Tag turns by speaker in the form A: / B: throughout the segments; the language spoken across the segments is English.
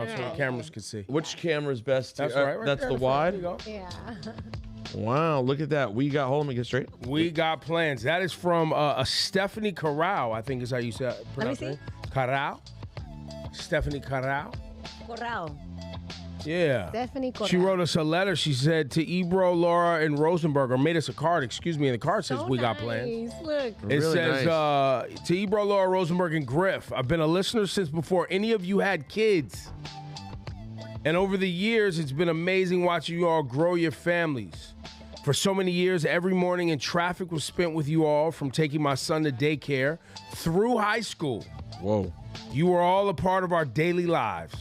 A: So the cameras can see.
B: Which camera's best?
A: That's right.
B: That's
A: there,
B: the wide?
A: There you go.
C: Yeah.
B: Wow, look at that. Hold on, let me get straight.
A: We got plans. That is from a Stephanie Corral, I think is how you say pronounce
C: Let me
A: it. Corral. Stephanie Corral.
C: Corral.
A: Yeah.
C: Stephanie Corral.
A: She wrote us a letter. She said to Ebro, Laura, and Rosenberg, or made us a card, excuse me, and the card says,
C: So
A: we got plans.
C: nice. Look.
A: It
B: Really
A: says, to Ebro, Laura, Rosenberg, and Griff, I've been a listener since before any of you had kids. And over the years, it's been amazing watching you all grow your families. For so many years, every morning in traffic was spent with you all, from taking my son to daycare through high school.
B: Whoa.
A: You were all a part of our daily lives.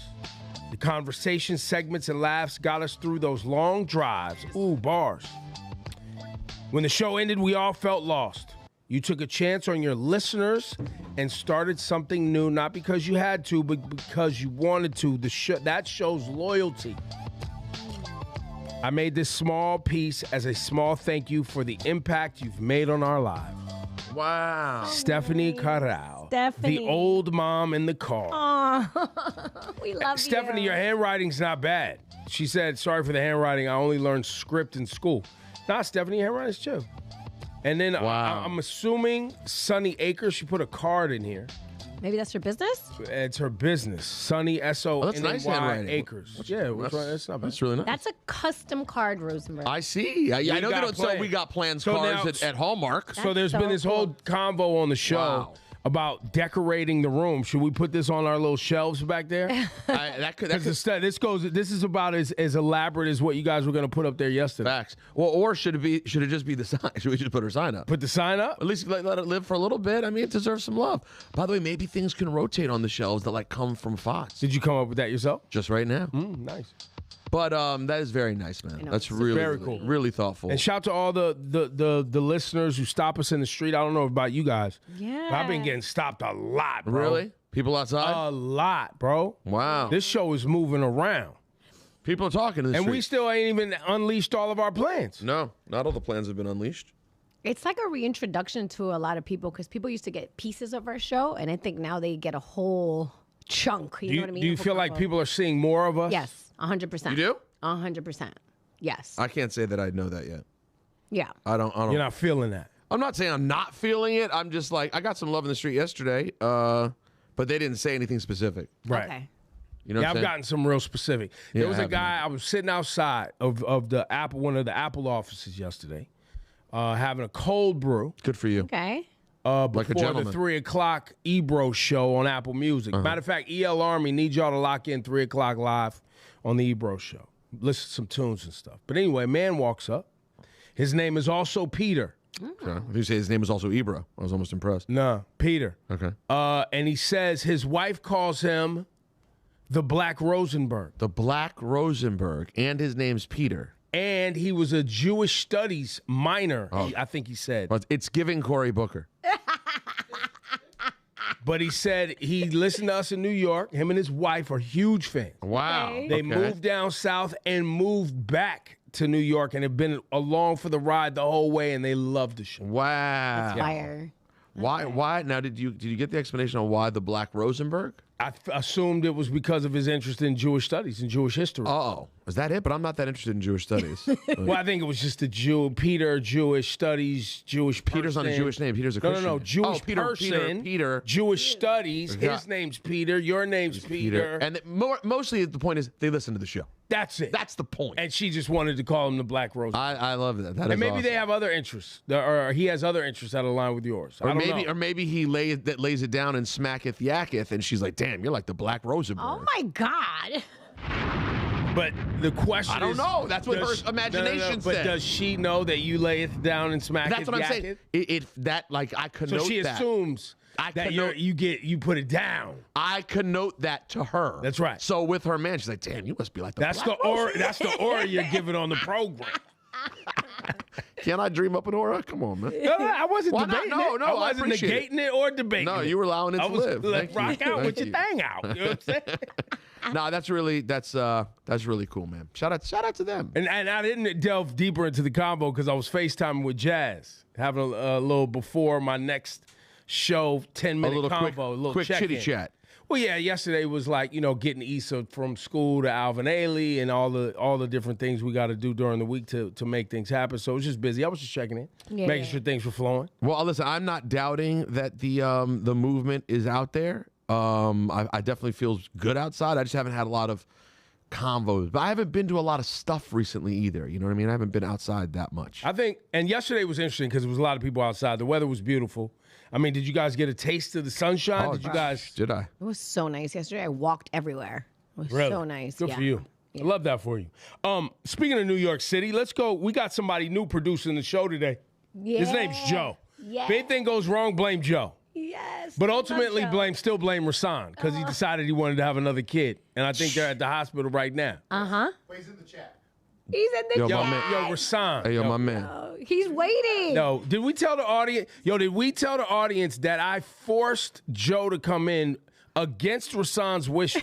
A: The conversation segments and laughs got us through those long drives. Ooh, bars. When the show ended, we all felt lost. You took a chance on your listeners and started something new, not because you had to, but because you wanted to. That shows loyalty. I made this small piece as a small thank you for the impact you've made on our lives.
B: Wow.
A: Stephanie Corral.
C: Stephanie.
A: The old mom in the car.
C: Aw, we love
A: Stephanie,
C: you.
A: your handwriting's not bad. She said, sorry for the handwriting. I only learned script in school. Nah, Stephanie, your handwriting's chill. And then
B: Wow.
A: I'm assuming Sunny Acres, she put a card in here.
C: Maybe that's your business?
A: It's her business. Sunny, S-O-N-N-Y,
B: that's nice handwriting.
A: Acres. Yeah, that's not bad.
B: That's really nice.
C: That's a custom card, Rosenberg.
B: I see. I know they
A: got
B: don't sell
A: plans.
B: We Got Plans
A: So
B: cards
A: now-
B: at Hallmark.
A: So there's
C: so
A: been this whole
C: cool.
A: convo on the show
B: Wow.
A: about decorating the room. Should we put this on our little shelves back there?
B: That could
A: This is about as elaborate as what you guys were going to put up there yesterday.
B: facts. Well, or should it just be the sign? Should we just put her sign up?
A: Put the sign up?
B: At least let it live for a little bit. I mean, it deserves some love. By the way, maybe things can rotate on the shelves that like come from Fox.
A: Did you come up with that yourself?
B: Just right now.
A: Nice.
B: But that is very nice, man.
C: know,
B: That's
C: it's
B: really,
A: very
B: really,
A: cool.
B: really thoughtful.
A: And shout out to all the listeners who stop us in the street. I don't know about you guys.
C: Yeah.
A: But I've been getting stopped a lot, bro.
B: Really? People outside?
A: A lot, bro.
B: Wow.
A: This show is moving around.
B: People are talking in the
A: And
B: street.
A: we still ain't even unleashed all of our plans.
B: No, not all the plans have been unleashed.
C: It's like a reintroduction to a lot of people because people used to get pieces of our show, and I think now they get a whole chunk. You know what I mean?
A: Do you
C: A whole
A: feel like
C: combo.
A: people are seeing more of us?
C: Yes, 100%.
B: You do?
C: 100%. Yes.
B: I can't say that I know that yet.
C: Yeah.
B: I don't.
A: You're not feeling that.
B: I'm not saying I'm not feeling it. I'm just like, I got some love in the street yesterday, but they didn't say anything specific.
A: Right.
C: Okay.
B: You know
A: Yeah,
B: what I'm
A: I've
B: saying?
A: gotten some real specific.
B: Yeah,
A: There was
B: I
A: a
B: have,
A: guy, I was sitting outside of one of the Apple offices yesterday, having a cold brew.
B: Good for you.
C: Okay.
B: Like a
A: Before the
B: gentleman.
A: 3 o'clock Ebro show on Apple Music. Matter of fact, EL Army needs y'all to lock in 3 o'clock live on the Ebro show. Listen to some tunes and stuff. But anyway, man walks up. His name is also Peter.
B: Okay. If you say his name is also Ebro, I was almost impressed.
A: No, Peter.
B: Okay.
A: And he says his wife calls him the Black Rosenberg.
B: The Black Rosenberg, and his name's Peter.
A: And he was a Jewish studies minor,
B: Oh.
A: I think he said.
B: But it's giving Cory Booker.
A: But he said he listened to us in New York. Him and his wife are huge fans.
B: Wow.
C: Okay.
A: They
B: Okay.
A: moved down south and moved back to New York and have been along for the ride the whole way, and they love the show.
B: Wow.
C: Fire.
B: Why? Now, did you get the explanation on why the Black Rosenberg?
A: I assumed it was because of his interest in Jewish studies and Jewish history.
B: Oh, is that it? But I'm not that interested in Jewish studies.
A: Well, I think it was just the Peter, Jewish studies, Jewish person.
B: Peter's not a Jewish name. Peter's a
A: No,
B: Christian.
A: no,
B: name.
A: Jewish
B: Oh, Peter,
A: person.
B: Peter.
A: Jewish studies.
B: Yeah.
A: His name's Peter. Your name's Peter.
B: And mostly the point is they listen to the show.
A: That's it.
B: That's the point.
A: And she just wanted to call him the Black Rose.
B: I love that. That is
A: And maybe
B: awesome.
A: they have other interests, or he has other interests that align with yours. I don't know.
B: Or maybe he lays it down and smacketh yaketh, and she's like, "Damn, you're like the Black Rosenberg."
C: Oh my God.
A: But the question
B: I don't
A: is,
B: know. That's what
A: does-
B: her imagination
A: But
B: said.
A: does she know that you lay it down and smack
B: That's
A: it?
B: what I'm
A: yak
B: saying. I connote
A: So she
B: that.
A: assumes
B: I
A: that
B: connote-
A: you put it down.
B: I connote that to her.
A: That's right.
B: So with her man, she's like, "Damn, you must be like the
A: That's
B: Black
A: the aura.
B: Rosenberg."
A: That's the aura you're giving on the program.
B: Can I dream up an aura? Come on, man.
A: No, I wasn't
B: Why not?
A: debating
B: No,
A: it.
B: no,
A: I
B: I
A: wasn't
B: appreciate
A: negating it or debating
B: No,
A: it.
B: you were allowing it
A: I
B: to
A: was
B: live.
A: like,
B: Thank
A: rock
B: you.
A: out with
B: Thank
A: your
B: you.
A: thing out. You know what I'm saying?
B: No, that's really cool, man. Shout out to them.
A: And I didn't delve deeper into the combo because I was FaceTiming with Jazz, having a little before my next show, 10-minute
B: little
A: combo,
B: quick-
A: a little
B: quick
A: check-in.
B: chitty chat.
A: Well, yeah, yesterday was like, getting Issa from school to Alvin Ailey and all the different things we got to do during the week to make things happen. So it was just busy. I was just checking in, making sure things were flowing.
B: Well, listen, I'm not doubting that the movement is out there. I definitely feel good outside. I just haven't had a lot of convos. But I haven't been to a lot of stuff recently either. You know what I mean? I haven't been outside that much.
A: I think, and yesterday was interesting because there was a lot of people outside. The weather was beautiful. I mean, did you guys get a taste of the sunshine?
B: Did I?
C: It was so nice yesterday. I walked everywhere. It was so nice.
A: Good for you. Yeah. I love that for you. Speaking of New York City, let's go. We got somebody new producing the show today.
C: Yeah.
A: His name's Joe.
C: Yeah.
A: If anything goes wrong, blame Joe.
C: Yes.
A: But ultimately, still blame Rahsaan because he decided he wanted to have another kid. And I think they're at the hospital right now.
C: Uh-huh.
D: He's in the chat.
C: He's in the chat.
A: Rahsaan.
B: Hey, my man.
C: He's waiting.
A: No, did we tell the audience that I forced Joe to come in against Rahsaan's wishes?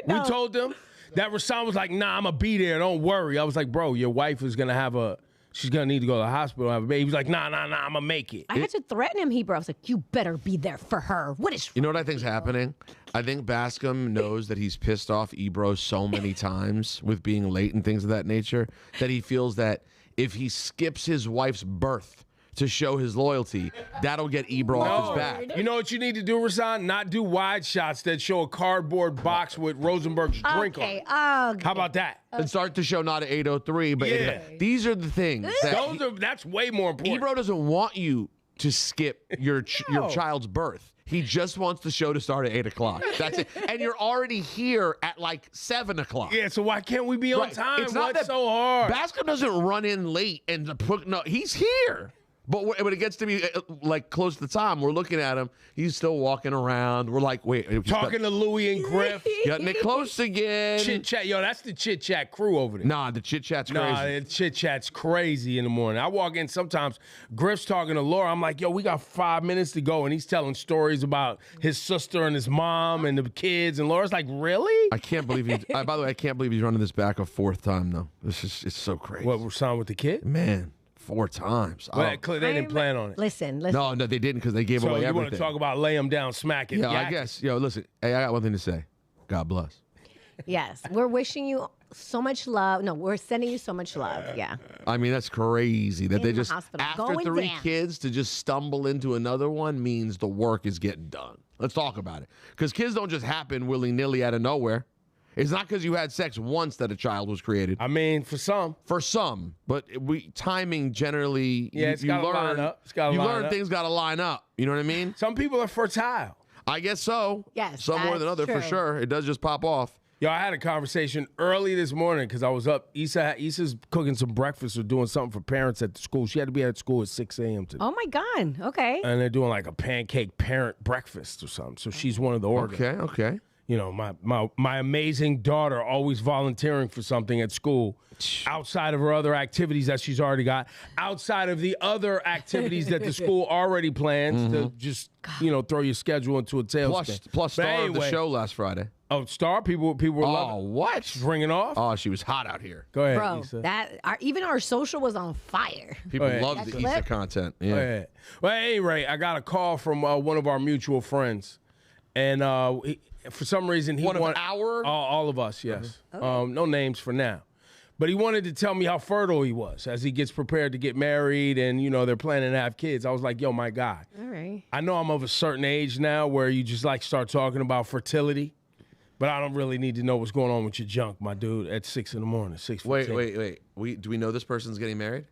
C: No.
A: We told them that Rahsaan was like, nah, I'm going to be there. Don't worry. I was like, bro, your wife is going to she's going to need to go to the hospital and have a baby. He was like, nah, I'm going to make it.
C: I had to threaten him, Hebrew. I was like, you better be there for her. What is
B: You know what I think's happening? I think Bascom knows that he's pissed off Ebro so many times with being late and things of that nature that he feels that if he skips his wife's birth to show his loyalty, that'll get Ebro off his back.
A: You know what you need to do, Rahsaan? Not do wide shots that show a cardboard box with Rosenberg's drink on it. How about that?
B: And start to show not at 8:03, but these are the things.
A: That's way more important.
B: Ebro doesn't want you to skip your child's birth. He just wants the show to start at 8 o'clock. That's it. And you're already here at like 7 o'clock.
A: Yeah, so why can't we be on time?
B: It's not
A: What's
B: that
A: so hard?
B: Bascom doesn't run in late and he's here. But when it gets to be like close to the time, we're looking at him. He's still walking around. We're like, wait.
A: Talking to Louie and Griff.
B: Getting it close again.
A: Chit chat. Yo, that's the chit chat crew over there.
B: Nah, the chit chat's crazy.
A: Nah, the chit chat's crazy in the morning. I walk in sometimes, Griff's talking to Laura. I'm like, yo, we got 5 minutes to go. And he's telling stories about his sister and his mom and the kids. And Laura's like, really?
B: I can't believe by the way, I can't believe he's running this back a fourth time, though. It's so crazy.
A: What, Rahsaan with the kid?
B: Man. 4 times.
A: Well, they didn't plan on it.
C: Listen.
B: No, they didn't because they gave away everything.
A: So you want to talk about lay him down, smack it?
B: Yeah, I guess. Yo, listen. Hey, I got one thing to say. God bless.
C: Yes, we're wishing you so much love. No, we're sending you so much love. Yeah.
B: I mean, that's crazy that they just,
C: hospital,
B: after
C: going
B: 3
C: down.
B: kids, to just stumble into another one means the work is getting done. Let's talk about it. Because kids don't just happen willy-nilly out of nowhere. It's not because you had sex once that a child was created.
A: I mean, for some.
B: For some. But timing generally,
A: it's got to line up.
B: You learn things got to line up. You know what I mean?
A: Some people are fertile.
B: I guess so.
C: Yes,
B: some more than
C: that's
B: others, for
C: true.
B: sure. It does just pop off.
A: Yo, I had a conversation early this morning because I was up. Issa's cooking some breakfast or doing something for parents at the school. She had to be at school at 6 a.m. today.
C: Oh, my God. Okay.
A: And they're doing like a pancake parent breakfast or something. So she's one of the organizers.
B: Okay.
A: You know, my amazing daughter always volunteering for something at school outside of her other activities that she's already got, outside of the other activities that the school already plans to just, throw your schedule into a tailspin.
B: Plus star of the show last Friday.
A: Oh, star? People were loving it.
B: What?
A: She's ringing off?
B: Oh, she was hot out here.
A: Go ahead,
C: Bro,
A: Issa.
C: even our social was on fire.
B: People
A: ahead.
B: love the Issa content. Yeah.
A: Go ahead. Well, at any rate, I got a call from one of our mutual friends. And for some reason, he
B: One of
A: wanted
B: our?
A: all of us, yes. No names for now. But he wanted to tell me how fertile he was as he gets prepared to get married and, they're planning to have kids. I was like, yo, my guy.
C: All right.
A: I know I'm of a certain age now where you just start talking about fertility, but I don't really need to know what's going on with your junk, my dude, at 6 in the morning, 6:15.
B: Wait. Do we know this person's getting married?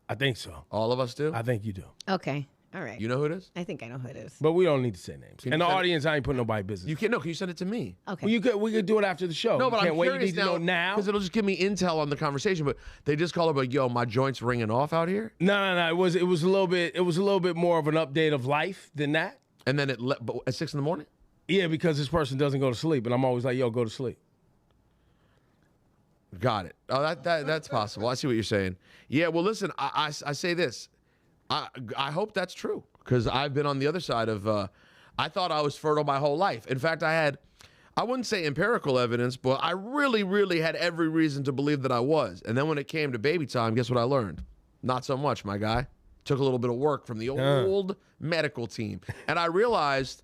A: I think so.
B: All of us do?
A: I think you do.
C: Okay. All right.
B: You know who it is?
C: I think I know who it is.
A: But we don't need to say names.
B: Can
A: And
B: you
A: the
B: send it-
A: audience, I ain't putting nobody business.
B: You can't. No, can you send it to me?
C: Okay.
A: Well, we could do it after the show.
B: No,
A: You
B: but
A: can't
B: I'm
A: wait.
B: curious
A: You need to know now.
B: because it'll just give me intel on the conversation. But they just call up like, "Yo, my joint's ringing off out here,"
A: No. It was a little bit more of an update of life than that.
B: and then but at 6 in the morning.
A: Yeah, because this person doesn't go to sleep, and I'm always like, yo, go to sleep.
B: Got it. Oh, that's possible. I see what you're saying. Yeah. Well, listen. I say this. I hope that's true because I've been on the other side of. I thought I was fertile my whole life. In fact, I wouldn't say empirical evidence, but I really, really had every reason to believe that I was. And then when it came to baby time, guess what I learned? Not so much, my guy. Took a little bit of work from the old medical team, and I realized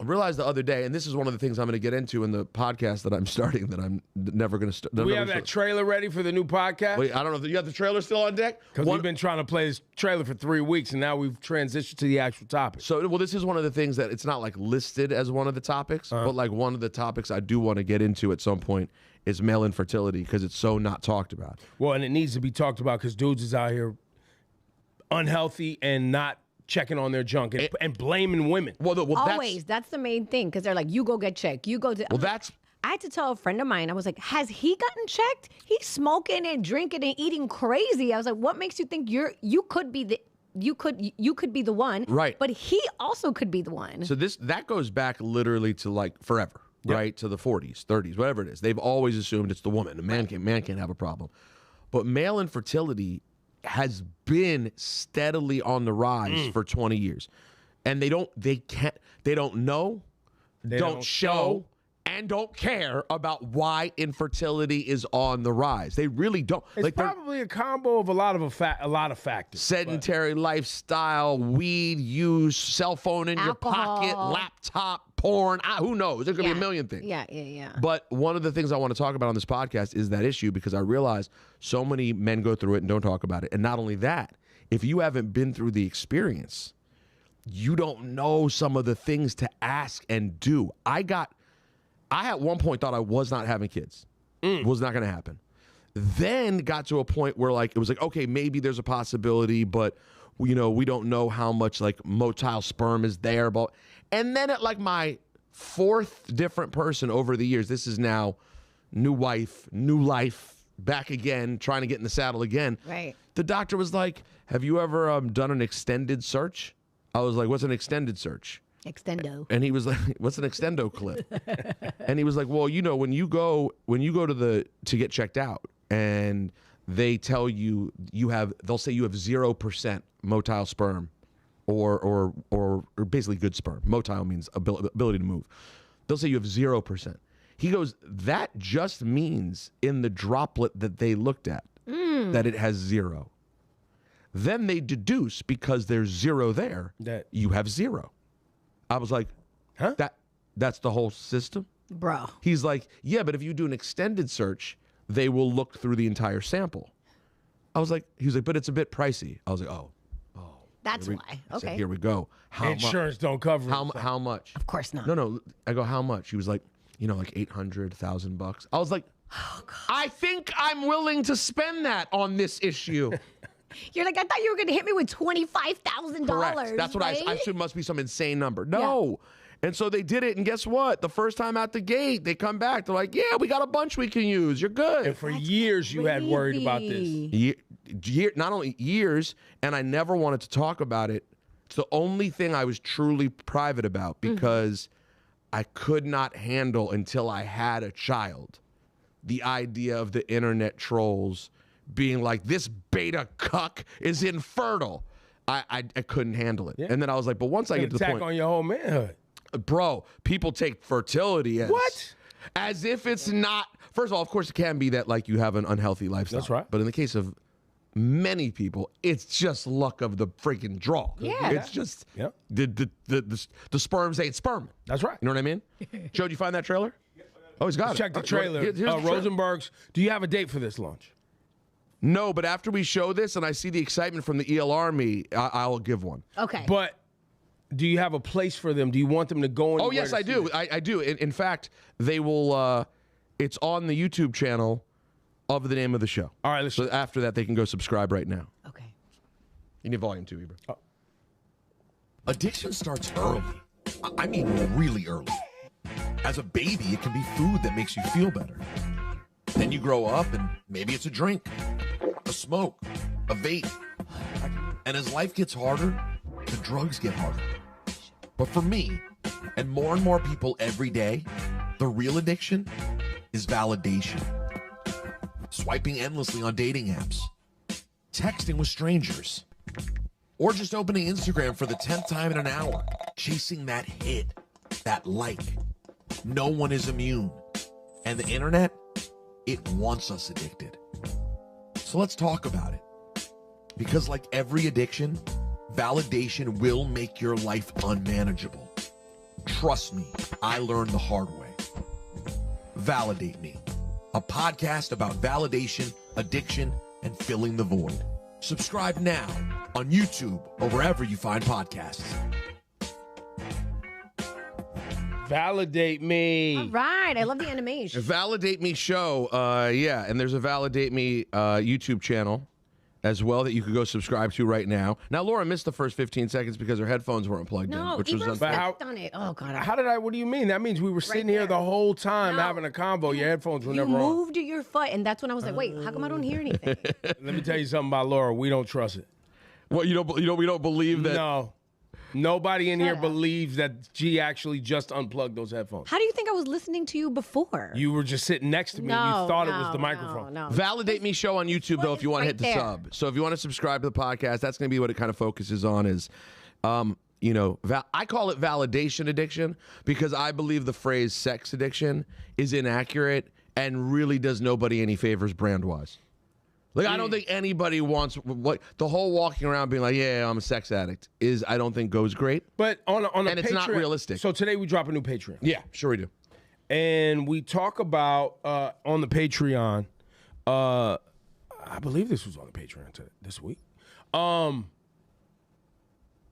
B: I realized the other day, and this is one of the things I'm going to get into in the podcast that I'm starting that I'm never going to start.
A: Do we have that trailer ready for the new podcast?
B: Wait, I don't know. You got the trailer still on deck?
A: Because we've been trying to play this trailer for 3 weeks, and now we've transitioned to the actual topic.
B: So, well, this is one of the things that it's not like listed as one of the topics, but like one of the topics I do want to get into at some point is male infertility because it's so not talked about.
A: Well, and it needs to be talked about because dudes is out here unhealthy and not checking on their junk and blaming women.
B: Well,
C: always. That's the main thing because they're like, you go get checked. You go to.
B: Well, that's.
C: I had to tell a friend of mine. I was like, has he gotten checked? He's smoking and drinking and eating crazy. I was like, what makes you think you could be the one?
B: Right.
C: But he also could be the one.
B: So that goes back literally to like forever, right? To the 40s, 30s, whatever it is. They've always assumed it's the woman. The man can't have a problem. But male infertility has been steadily on the rise for 20 years. And they don't know, don't show, and don't care about why infertility is on the rise. They really don't.
A: It's probably a combo of a lot of factors.
B: Sedentary lifestyle, weed use, cell phone in your pocket, laptop, porn. Who knows? There could be a million things.
C: Yeah.
B: But one of the things I want to talk about on this podcast is that issue because I realize so many men go through it and don't talk about it. And not only that, if you haven't been through the experience, you don't know some of the things to ask and do. I at one point thought I was not having kids. Was not going to happen. Then got to a point where like it was like, okay, maybe there's a possibility, but we don't know how much like motile sperm is there. But and then at like my fourth different person over the years, this is now new wife, new life, back again, trying to get in the saddle again.
C: Right.
B: The doctor was like, have you ever done an extended search? I was like, what's an extended search?
C: Extendo.
B: And he was like, what's an extendo clip? And he was like, well, when you go to get checked out and they tell you they'll say you have 0% motile sperm or basically good sperm. Motile means ability to move. They'll say you have 0%. He goes, that just means in the droplet that they looked at that it has 0. Then they deduce because there's 0 there that you have 0. I was like, huh? That's the whole system?
C: Bro.
B: He's like, yeah, but if you do an extended search, they will look through the entire sample. I was like, he was like, but it's a bit pricey. I was like, oh.
C: That's why.
B: I said,
C: Okay.
B: here we go.
A: Insurance don't cover it.
B: How much?
C: Of course not.
B: No. I go, how much? He was like, like $800,000. I was like, oh, God. I think I'm willing to spend that on this issue.
C: You're like, I thought you were going to hit me with $25,000.
B: Correct. That's what I assumed must be some insane number. No. Yeah. And so they did it, and guess what? The first time out the gate, they come back. They're like, yeah, we got a bunch we can use. You're good.
A: And for years, you had worried about this.
B: Not only years, and I never wanted to talk about it. It's the only thing I was truly private about because I could not handle until I had a child the idea of the internet trolls being like, this beta cuck is infertile. I couldn't handle it. Yeah. And then I was like, but once I get to the point.
A: Attack on your whole manhood.
B: Bro, people take fertility as.
A: What?
B: As if it's not. First of all, of course, it can be that like you have an unhealthy lifestyle.
A: That's right.
B: But in the case of many people, it's just luck of the freaking draw.
C: Yeah.
B: It's just the sperms ain't sperm.
A: That's right.
B: You know what I mean? Joe, did you find that trailer? Oh, he's got it.
A: Check the trailer.
B: Here's the trailer.
A: Rosenberg's. Do you have a date for this launch?
B: No, but after we show this and I see the excitement from the EL Army, I'll give one.
C: Okay.
A: But do you have a place for them? Do you want them to go in?
B: Oh, yes, I do. I do. In fact, they will, it's on the YouTube channel of the name of the show.
A: All right, let's
B: so after that, they can go subscribe right now.
C: Okay.
B: You need volume 2, Ebro. Oh.
D: Addiction starts early. I mean, really early. As a baby, it can be food that makes you feel better. Then you grow up and maybe it's a drink, a smoke, a vape. And as life gets harder, the drugs get harder. But for me, and more people every day, the real addiction is validation. Swiping endlessly on dating apps, texting with strangers, or just opening Instagram for the 10th time in an hour, chasing that hit, that like. No one is immune. And the internet, it wants us addicted. So let's talk about it. Because like every addiction, validation will make your life unmanageable. Trust me, I learned the hard way. Validate Me, a podcast about validation, addiction, and filling the void. Subscribe now on YouTube or wherever you find podcasts.
A: Validate Me.
C: All right. I love the animation.
B: Validate Me show. Yeah, and there's a Validate Me YouTube channel as well that you could go subscribe to right now. Now, Laura missed the first 15 seconds because her headphones weren't plugged in,
C: No,
B: which was
C: Ebro
B: unfair.
C: stepped on it. Oh, God.
A: How did I? What do you mean? That means we were sitting here
C: there.
A: the whole time
C: No.
A: having a combo. Your headphones were
C: You
A: never on.
C: moved your foot, and that's when I was like, wait, how come I don't hear anything?
A: Let me tell you something about Laura. We don't trust it.
B: What, we don't believe that?
A: No. Nobody in here
C: up.
A: believes that G actually just unplugged those headphones.
C: How do you think I was listening to you before?
A: You were just sitting next to me and you thought it was the microphone.
C: No.
B: Validate Me show on YouTube, though, if you want to hit the
C: right there.
B: sub. So if you want to subscribe to the podcast, that's going to be what it kind of focuses on is, I call it validation addiction because I believe the phrase sex addiction is inaccurate and really does nobody any favors brand-wise. Like, I don't think anybody wants what the whole walking around being like, yeah, I'm a sex addict I don't think goes great.
A: But on a
B: And it's not
A: Patreon-
B: realistic.
A: So today we drop a new Patreon.
B: Yeah, sure we do.
A: And we talk about on the Patreon, I believe this was on the Patreon this week,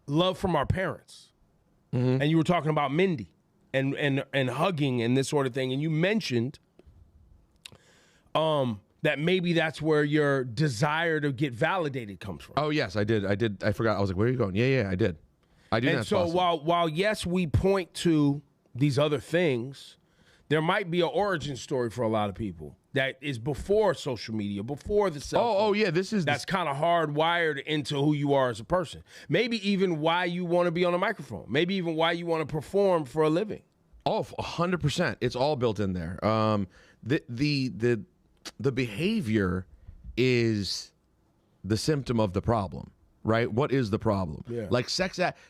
A: love from our parents.
B: Mm-hmm.
A: And you were talking about Mindy and hugging and this sort of thing. And you mentioned that maybe that's where your desire to get validated comes from.
B: Oh, yes, I did. I forgot. I was like, where are you going? Yeah, I did. I do.
A: And so while yes, we point to these other things, there might be an origin story for a lot of people that is before social media, before the cell phone.
B: Oh, yeah,
A: That's kind of hardwired into who you are as a person. Maybe even why you want to be on a microphone. Maybe even why you want to perform for a living.
B: Oh, 100%. It's all built in there. The behavior is the symptom of the problem, right? What is the problem?
A: Yeah.
B: Like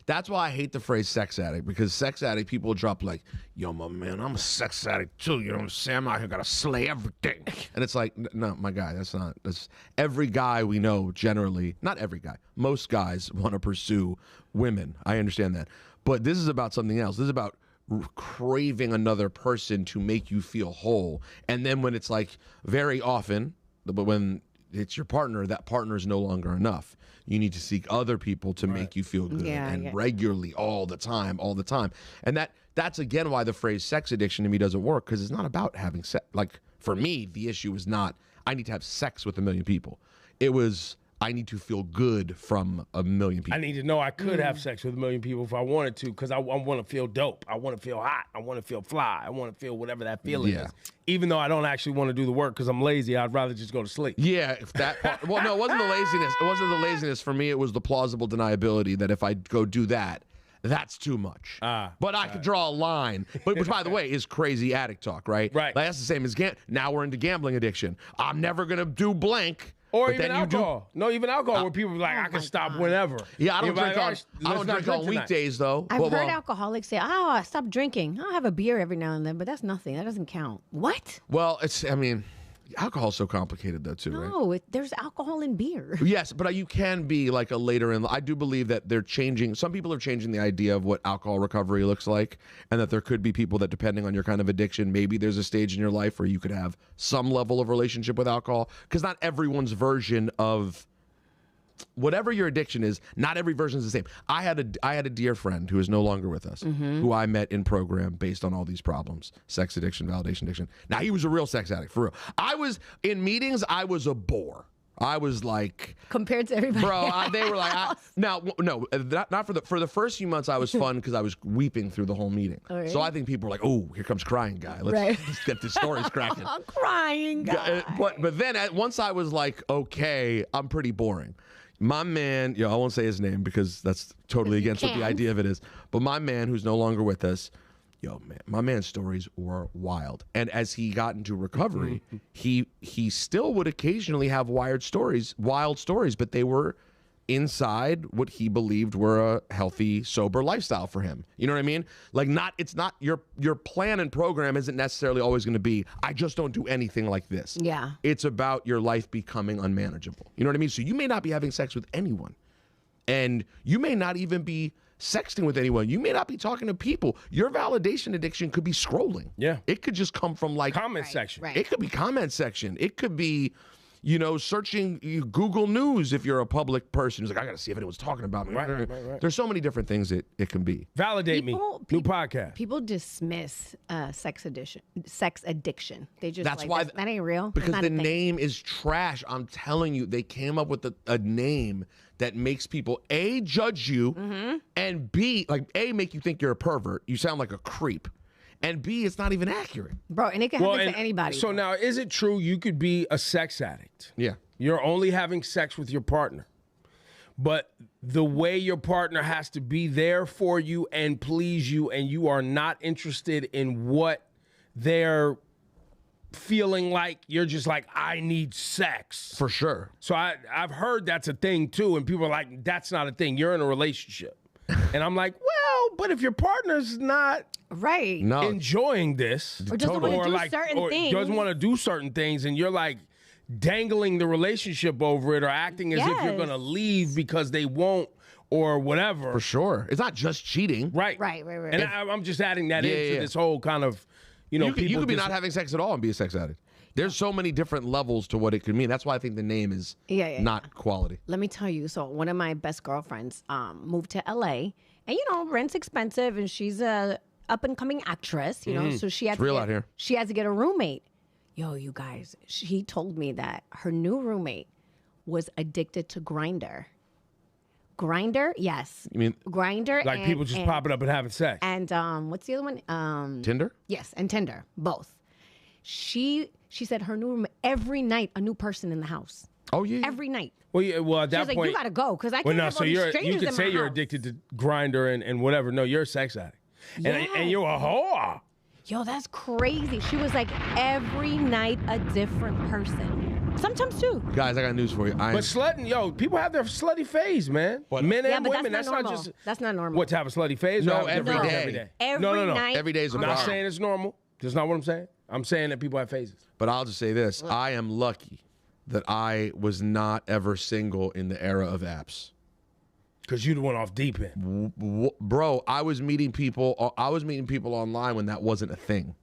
B: that's why I hate the phrase sex addict, because sex addict people drop like, yo, my man, I'm a sex addict too. You know what I'm saying? I'm out here, gotta slay everything. And it's like, no, my guy, that's every guy we know generally, not every guy, most guys want to pursue women. I understand that. But this is about something else. This is about craving another person to make you feel whole. And then when it's like very often, but when it's your partner, that partner is no longer enough. You need to seek other people to make you feel good regularly all the time. And that's again why the phrase sex addiction to me doesn't work, because it's not about having sex. Like for me, the issue is not I need to have sex with 1 million people. It was I need to feel good from 1 million people.
A: I need to know I could have sex with 1 million people if I wanted to, because I want to feel dope. I want to feel hot. I want to feel fly. I want to feel whatever that feeling is. Even though I don't actually want to do the work because I'm lazy, I'd rather just go to sleep.
B: Yeah, if that part, well, no, it wasn't the laziness. It wasn't the laziness for me. It was the plausible deniability that if I go do that, that's too much. But I could draw a line. But which, by the way, is crazy addict talk, right?
A: Right.
B: Like, that's the same as now we're into gambling addiction. I'm never gonna do blank.
A: Or
B: but
A: even
B: then you do-
A: alcohol. No, even alcohol, where people are like, I can stop whenever.
B: Yeah, I don't
A: You're
B: drink
A: like,
B: on.
A: "Let's
B: I don't
A: not
B: drink on
A: tonight."
B: weekdays though.
C: I've
B: Well,
C: heard
B: well,
C: alcoholics say, oh, I stopped drinking. I'll have a beer every now and then, but that's nothing. That doesn't count. What?
B: Well, I mean, alcohol's so complicated though too, right?
C: No, there's alcohol in beer.
B: Yes, but you can be like a later in. I do believe that they're changing. Some people are changing the idea of what alcohol recovery looks like, and that there could be people that, depending on your kind of addiction, maybe there's a stage in your life where you could have some level of relationship with alcohol, because not everyone's version of whatever your addiction is, not every version is the same. I had a dear friend who is no longer with us, who I met in program based on all these problems: sex addiction, validation addiction. Now, he was a real sex addict, for real. I was in meetings, I was a bore. I was like,
C: Compared to everybody
B: bro,
C: else.
B: they were like, not for the first few months. I was fun because I was weeping through the whole meeting.
C: Oh, really?
B: So I think people were like, oh, here comes crying guy. Let's get the stories cracking.
C: I'm crying, guy.
B: But then once I was like, okay, I'm pretty boring. My man, I won't say his name because that's totally against what the idea of it is. But my man, who's no longer with us, man, my man's stories were wild. And as he got into recovery, he still would occasionally have wild stories, but they were inside what he believed were a healthy, sober lifestyle for him. You know what I mean? Like, it's not your plan and program isn't necessarily always going to be, I just don't do anything like this.
C: Yeah.
B: It's about your life becoming unmanageable. You know what I mean? So you may not be having sex with anyone, and you may not even be sexting with anyone. You may not be talking to people. Your validation addiction could be scrolling.
A: Yeah.
B: It could just come from like
A: Comment section.
C: Right.
B: It could be comment section. It could be, you know, searching Google News if you're a public person who's like, I got to see if anyone's talking about me.
A: Right.
B: There's so many different things it can be.
A: Validate me. New podcast.
C: People dismiss sex addiction. They just
B: That's
C: like,
B: why
C: that ain't real.
B: Because
C: Not
B: the
C: a thing.
B: name is trash. I'm telling you, they came up with a name that makes people A, judge you, and B, like A, make you think you're a pervert. You sound like a creep. And B, it's not even accurate.
C: Bro, and it can happen
A: and
C: to anybody.
A: So now, is it true you could be a sex addict?
B: Yeah.
A: You're only having sex with your partner, but the way your partner has to be there for you and please you, and you are not interested in what they're feeling like. You're just like, I need sex.
B: For sure.
A: So I've heard that's a thing too, and people are like, that's not a thing. You're in a relationship. And I'm like, well, but if your partner's not
C: right.
B: No.
A: enjoying this,
C: Or doesn't want to do certain
A: or
C: things.
A: doesn't want to do certain things, and you're like dangling the relationship over it or acting as if you're
C: Yes.
A: going to leave because they won't or whatever.
B: For sure. It's not just cheating.
A: Right.
C: Right.
A: And I'm just adding that
B: Yeah,
A: into
B: yeah.
A: this whole kind of, you know,
B: You could be not having sex at all and be a sex addict. There's so many different levels to what it could mean. That's why I think the name is not quality.
C: Let me tell you. So one of my best girlfriends moved to LA, and you know, rent's expensive, and she's a up and coming actress. You know, so she had
B: It's real out here.
C: She had to get a roommate. Yo, you guys, she told me that her new roommate was addicted to Grindr. Grindr, yes.
B: You mean
C: Grindr,
A: like people just popping up and having sex.
C: And what's the other one?
B: Tinder?
C: Yes, and Tinder, both. She said her new roommate every night a new person in the house.
B: Oh, yeah.
C: Every night.
A: Well, yeah, well, at
C: She
A: that
C: was like,
A: point,
C: you gotta go because I
A: well,
C: can't
A: no,
C: have
A: so
C: all these
A: you
C: strangers
A: could
C: in
A: say
C: my
A: you're
C: house.
A: addicted to Grindr and whatever. No, you're a sex addict, and you're a whore.
C: Yo, that's crazy. She was like every night a different person. Sometimes two.
B: Guys, I got news for you.
A: But slutting, yo, people have their slutty phase, man. Men
C: Yeah,
A: and
C: but
A: women.
C: that's not normal.
A: just
C: That's not normal.
A: what to have a slutty phase.
B: No,
A: or have different
B: every
A: phase
B: day.
C: Every
A: no.
C: night.
B: Every day's a
A: I'm
B: bar.
A: not saying it's normal. That's not what I'm saying. I'm saying that people have phases.
B: But I'll just say this. I am lucky that I was not ever single in the era of apps.
A: Because you went off deep end.
B: Bro, I was meeting people online when that wasn't a thing.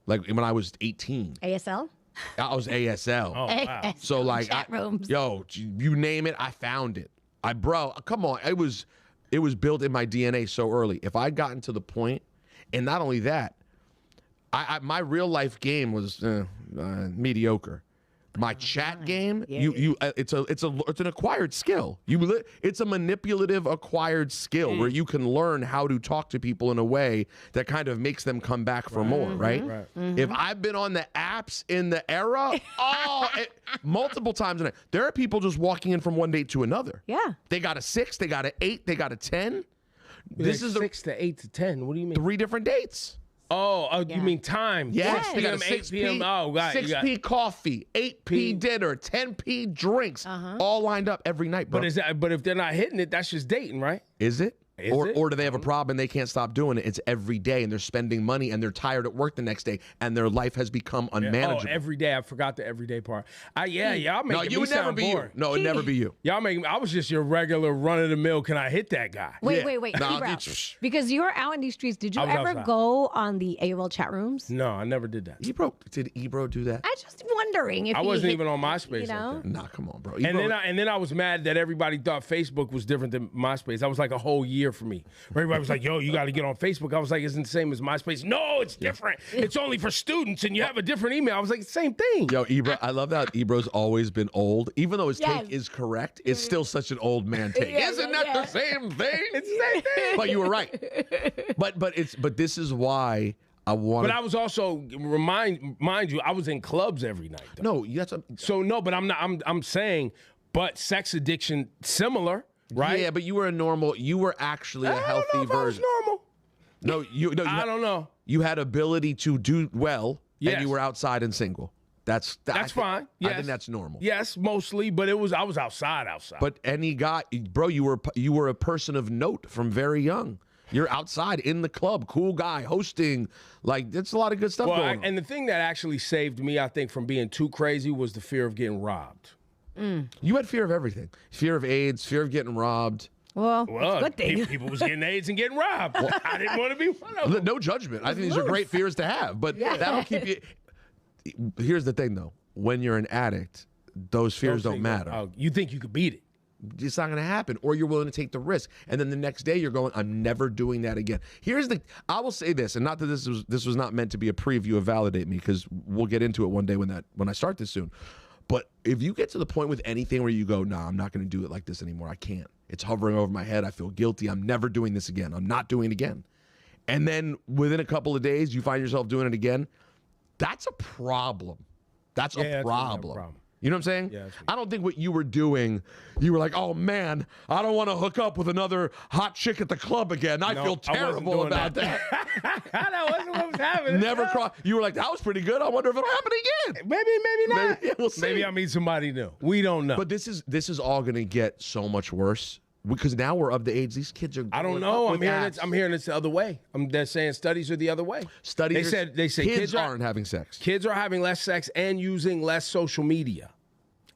B: Like when I was 18.
C: ASL?
B: I was ASL.
A: Oh, wow.
B: So like
C: Chat rooms.
B: Yo, you name it, I found it. Bro, come on. It was built in my DNA so early. If I'd gotten to the point, and not only that, my real life game was mediocre. My chat game, it's an acquired skill. It's a manipulative acquired skill where you can learn how to talk to people in a way that kind of makes them come back for more, right? If I've been on the apps in the era, multiple times a night, there are people just walking in from one date to another.
C: Yeah.
B: They got a 6, they got an 8, they got a 10.
A: This is 6 to 8 to 10. What do you mean?
B: 3 different dates.
A: Oh, you mean time?
B: Yes, they got a
A: 8 p.m. Oh, God.
B: 6p coffee, 8p dinner, 10p drinks, all lined up every night, bro.
A: But if they're not hitting it, that's just dating, right?
B: Is it?
A: Is it?
B: Or do they have a problem and they can't stop doing it? It's every day and they're spending money and they're tired at work the next day and their life has become unmanageable.
A: Oh, every day. I forgot the everyday part. Y'all make
B: No, you would never be you. No, it'd never be you.
A: Y'all make. I was just your regular run of the mill. Can I hit that guy?
C: Wait.
B: Nah,
C: Ebro,
B: it's-
C: because you're out in these streets, did you
A: I was
C: ever
A: outside.
C: go on the AOL chat rooms?
A: No, I never did that.
B: Did Ebro do that?
C: I just wondering if
A: I
C: he
A: wasn't
C: hit-
A: even on MySpace
C: You know?
A: like that.
B: Nah, come on, bro.
A: And
B: Ebro-
A: then I was mad that everybody thought Facebook was different than MySpace. That was like a whole year for me. Everybody was like, yo, you got to get on Facebook. I was like, it's the same as MySpace. No, it's different. It's only for students and you have a different email. I was like, it's the same thing.
B: Yo, Ebro, I love that Ebro's always been old. Even though his
C: Yes.
B: take is correct, it's still such an old man take.
C: Yeah,
B: Isn't
C: yeah,
B: that
C: yeah.
B: the same thing?
A: It's the same thing.
B: But you were right. But this is why I want.
A: But I was also mind you, I was in clubs every night. Though.
B: No, that's a,
A: So no, but I'm saying, but sex addiction similar, right?
B: Yeah, but you were actually a
A: I
B: healthy
A: don't know if I was
B: version.
A: normal. I don't know.
B: You had ability to do well,
A: Yes.
B: and you were outside and single. That's
A: fine.
B: I
A: Yes.
B: think that's normal.
A: Yes, mostly, but I was outside.
B: But any guy, bro, you were a person of note from very young. You're outside in the club, cool guy, hosting. Like, that's a lot of good stuff going on.
A: And the thing that actually saved me, I think, from being too crazy was the fear of getting robbed.
B: You had fear of everything. Fear of AIDS, fear of getting robbed.
C: Well,
A: Well,
C: good thing.
A: people was getting AIDS and getting robbed. I didn't want to be one of them.
B: No judgment. I think these are great fears to have, but that'll keep you. Here's the thing, though. When you're an addict, those fears don't matter.
A: Oh, you think you could beat it?
B: It's not going to happen, or you're willing to take the risk, and then the next day you're going, I'm never doing that again. I will say this, and not that this was not meant to be a preview of Validate Me, because we'll get into it one day when I start this soon. But if you get to the point with anything where you go, nah, I'm not going to do it like this anymore. I can't. It's hovering over my head. I feel guilty. I'm never doing this again. I'm not doing it again. And then within a couple of days, you find yourself doing it again. That's a problem. That's a problem. You know what I'm saying?
A: Yeah,
B: I don't think what you were doing, you were like, oh man, I don't want to hook up with another hot chick at the club again. I feel terrible about that.
A: That wasn't what was happening.
B: Never cross. You were like, that was pretty good. I wonder if it'll happen again.
A: Maybe not.
B: Maybe, we'll see.
A: Maybe I'll meet somebody new. We don't know.
B: But this is all going to get so much worse because now we're of the age these kids are.
A: I don't know. I'm hearing it's the other way. They're saying studies are the other way. They say kids
B: aren't having sex.
A: Kids are having less sex and using less social media.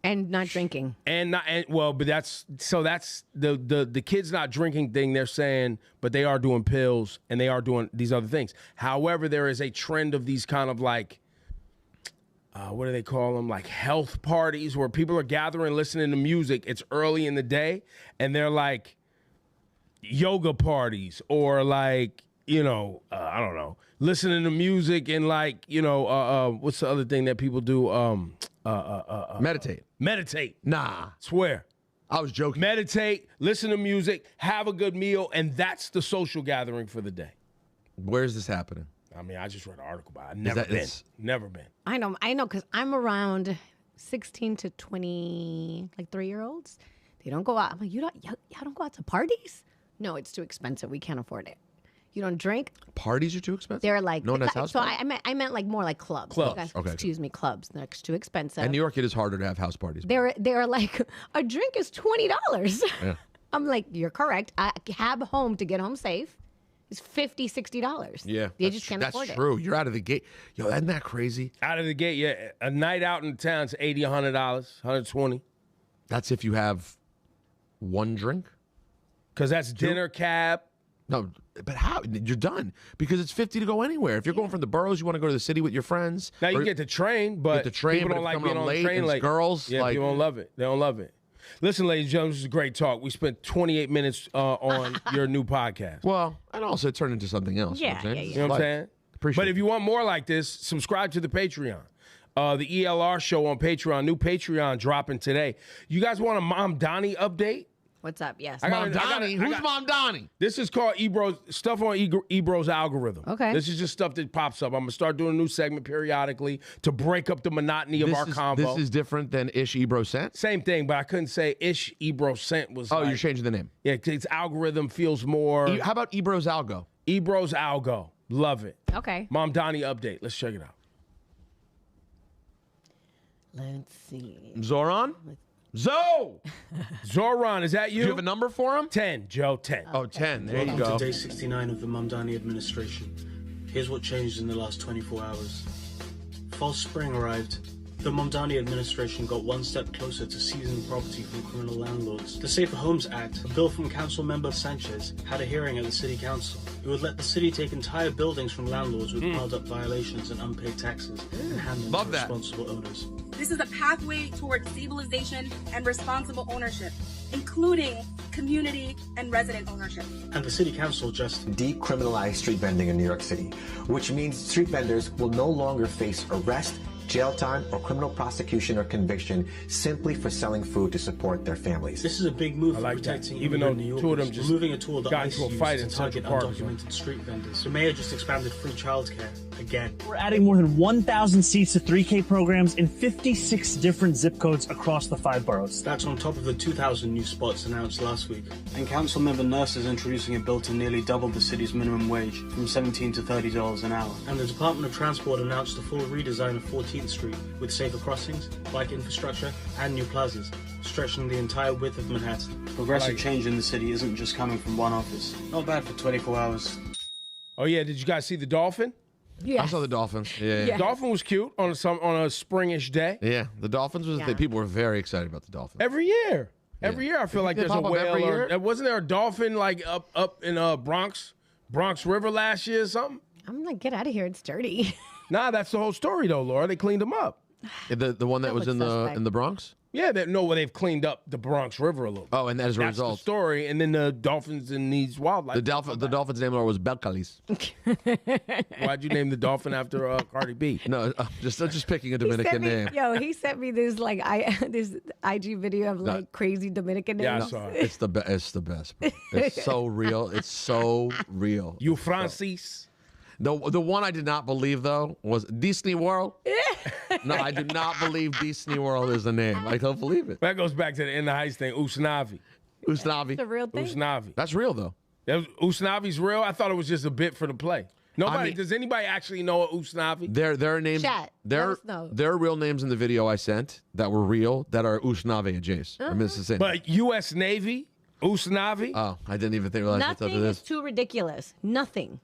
C: And not drinking.
A: But that's the kids not drinking thing they're saying, but they are doing pills and they are doing these other things. However, there is a trend of these kind of like, what do they call them? Like health parties where people are gathering, listening to music. It's early in the day and they're like yoga parties or like, I don't know, listening to music and like, what's the other thing that people do?
B: Meditate.
A: Meditate.
B: Nah.
A: Swear.
B: I was joking.
A: Meditate, listen to music, have a good meal, and that's the social gathering for the day.
B: Where's this happening?
A: I mean, I just read an article about it. Never been. Never been.
C: I know, because I'm around 16 to 20, like 3-year-olds. They don't go out. I'm like, y'all don't go out to parties? No, it's too expensive. We can't afford it. You don't drink?
B: Parties are too expensive?
C: They're like,
B: no one has house parties?
C: I meant like more like clubs.
A: Clubs.
C: Okay. Excuse me, clubs. They're too expensive.
B: In New York, it is harder to have house parties.
C: They're like, a drink is $20.
B: Yeah.
C: I'm like, you're correct. A cab home to get home safe is $50, $60.
B: Yeah.
C: You just can't afford it.
B: That's true. You're out of the gate. Yo, isn't that crazy?
A: Out of the gate, yeah. A night out in town's $80, $100, $120.
B: That's if you have one drink?
A: Because that's dinner, cab.
B: No, but how? You're done. Because it's $50 to go anywhere. If you're going from the boroughs, you want to go to the city with your friends.
A: Now, you get the train, but people don't like being on the train late.
B: Girls,
A: yeah, people don't love it. They don't love it. Listen, ladies and gentlemen, this is a great talk. We spent 28 minutes on your new podcast.
B: Well, and also it turned into something else.
C: Yeah,
B: you know what I'm saying?
C: yeah.
A: You know what I'm saying?
B: Appreciate
A: But if you want more like this, subscribe to the Patreon. The ELR show on Patreon, new Patreon dropping today. You guys want a Mamdani update?
C: What's up? Yes.
B: Mamdani? Who's Mamdani?
A: This is called Ebro's stuff on Ebro's algorithm.
C: Okay.
A: This is just stuff that pops up. I'm gonna start doing a new segment periodically to break up the monotony of our convo.
B: This is different than Ish Ebro Sent?
A: Same thing, but I couldn't say Ish Ebro Sent was.
B: Oh,
A: like,
B: you're changing the name.
A: Yeah, 'cause its algorithm feels more.
B: How about Ebro's Algo?
A: Ebro's algo. Love it.
C: Okay.
A: Mamdani update. Let's check it out.
C: Let's see.
B: Zoran?
A: Zoran, is that you?
B: Do you have a number for him?
A: 10, Joe, 10.
B: Oh, 10. There you
E: Welcome
B: go.
E: to day 69 of the Mamdani administration. Here's what changed in the last 24 hours. False spring arrived. The Mamdani administration got one step closer to seizing property from criminal landlords. The Safer Homes Act, a bill from Council Member Sanchez, had a hearing at the City Council. It would let the city take entire buildings from landlords with piled up violations and unpaid taxes and hand them
B: Love
E: to
B: that.
E: responsible owners.
F: This is a pathway towards stabilization and responsible ownership, including community and resident ownership.
E: And the City Council just
G: decriminalize street vending in New York City, which means street vendors will no longer face arrest, jail time, or criminal prosecution or conviction simply for selling food to support their families.
E: This is a big move
A: I
E: for
A: like that.
E: protecting
A: Even though
E: New Yorkers,
A: two of them just
E: removing a tool that
A: got
E: ICE
A: into a
E: used
A: fight
E: to
A: in
E: target
A: Central Park or
E: undocumented street vendors. The mayor just expanded free childcare again.
H: We're adding more than 1,000 seats to 3K programs in 56 different zip codes across the 5 boroughs.
E: That's on top of the 2,000 new spots announced last week. And council member Nurse is introducing a bill to nearly double the city's minimum wage, from $17 to $30 an hour. And the Department of Transport announced a full redesign of 14th Street with safer crossings, bike infrastructure, and new plazas, stretching the entire width of Manhattan. Progressive change in the city isn't just coming from one office. Not bad for 24 hours.
A: Oh, yeah. Did you guys see the dolphin?
C: Yeah.
B: I saw the Dolphins. Yeah.
A: Dolphin was cute on a springish day.
B: Yeah, the Dolphins was the people were very excited about the Dolphins.
A: Every year. Every year I feel like
B: they
A: there's a
B: pop up
A: whale.
B: every year?
A: Wasn't there a dolphin like up in Bronx River last year or something?
C: I'm like, get out of here. It's dirty.
A: Nah, that's the whole story though, Laura. They cleaned them up.
B: The one that was
C: looks
B: in the
C: suspect.
B: Bronx.
A: Yeah, they've cleaned up the Bronx River a little.
B: Oh, and as a
A: That's the
B: result,
A: story. And then the dolphins and these wildlife.
B: the dolphin's name was Belcalis.
A: Why'd you name the dolphin after Cardi B?
B: No, just picking a
C: He sent
B: Dominican
C: me,
B: name.
C: he sent me this this IG video of like crazy Dominican
A: Yeah, I
C: names.
A: saw it.
B: It's the best. It's the best. Bro. It's so real. It's so real.
A: You Francis.
B: The one I did not believe though was Disney World. No, I do not believe Disney World is the name. I don't believe it.
A: That goes back to the In the Heights thing. Usnavi.
B: Usnavi.
C: It's a real thing.
A: Usnavi.
B: That's real though.
A: Usnavi's real? I thought it was just a bit for the play. Nobody.
B: I mean-
A: Does anybody actually know a Usnavi?
B: There are names.
C: Chat,
B: There
C: let us know.
B: there are real names in the video I sent that were real that are Usnavi and Jace.
C: Uh-huh.
B: I miss the same.
A: But U.S. Navy, Usnavi.
B: Oh, I didn't even realize that's up
C: Nothing
B: to
C: is
B: this.
C: too ridiculous. Nothing.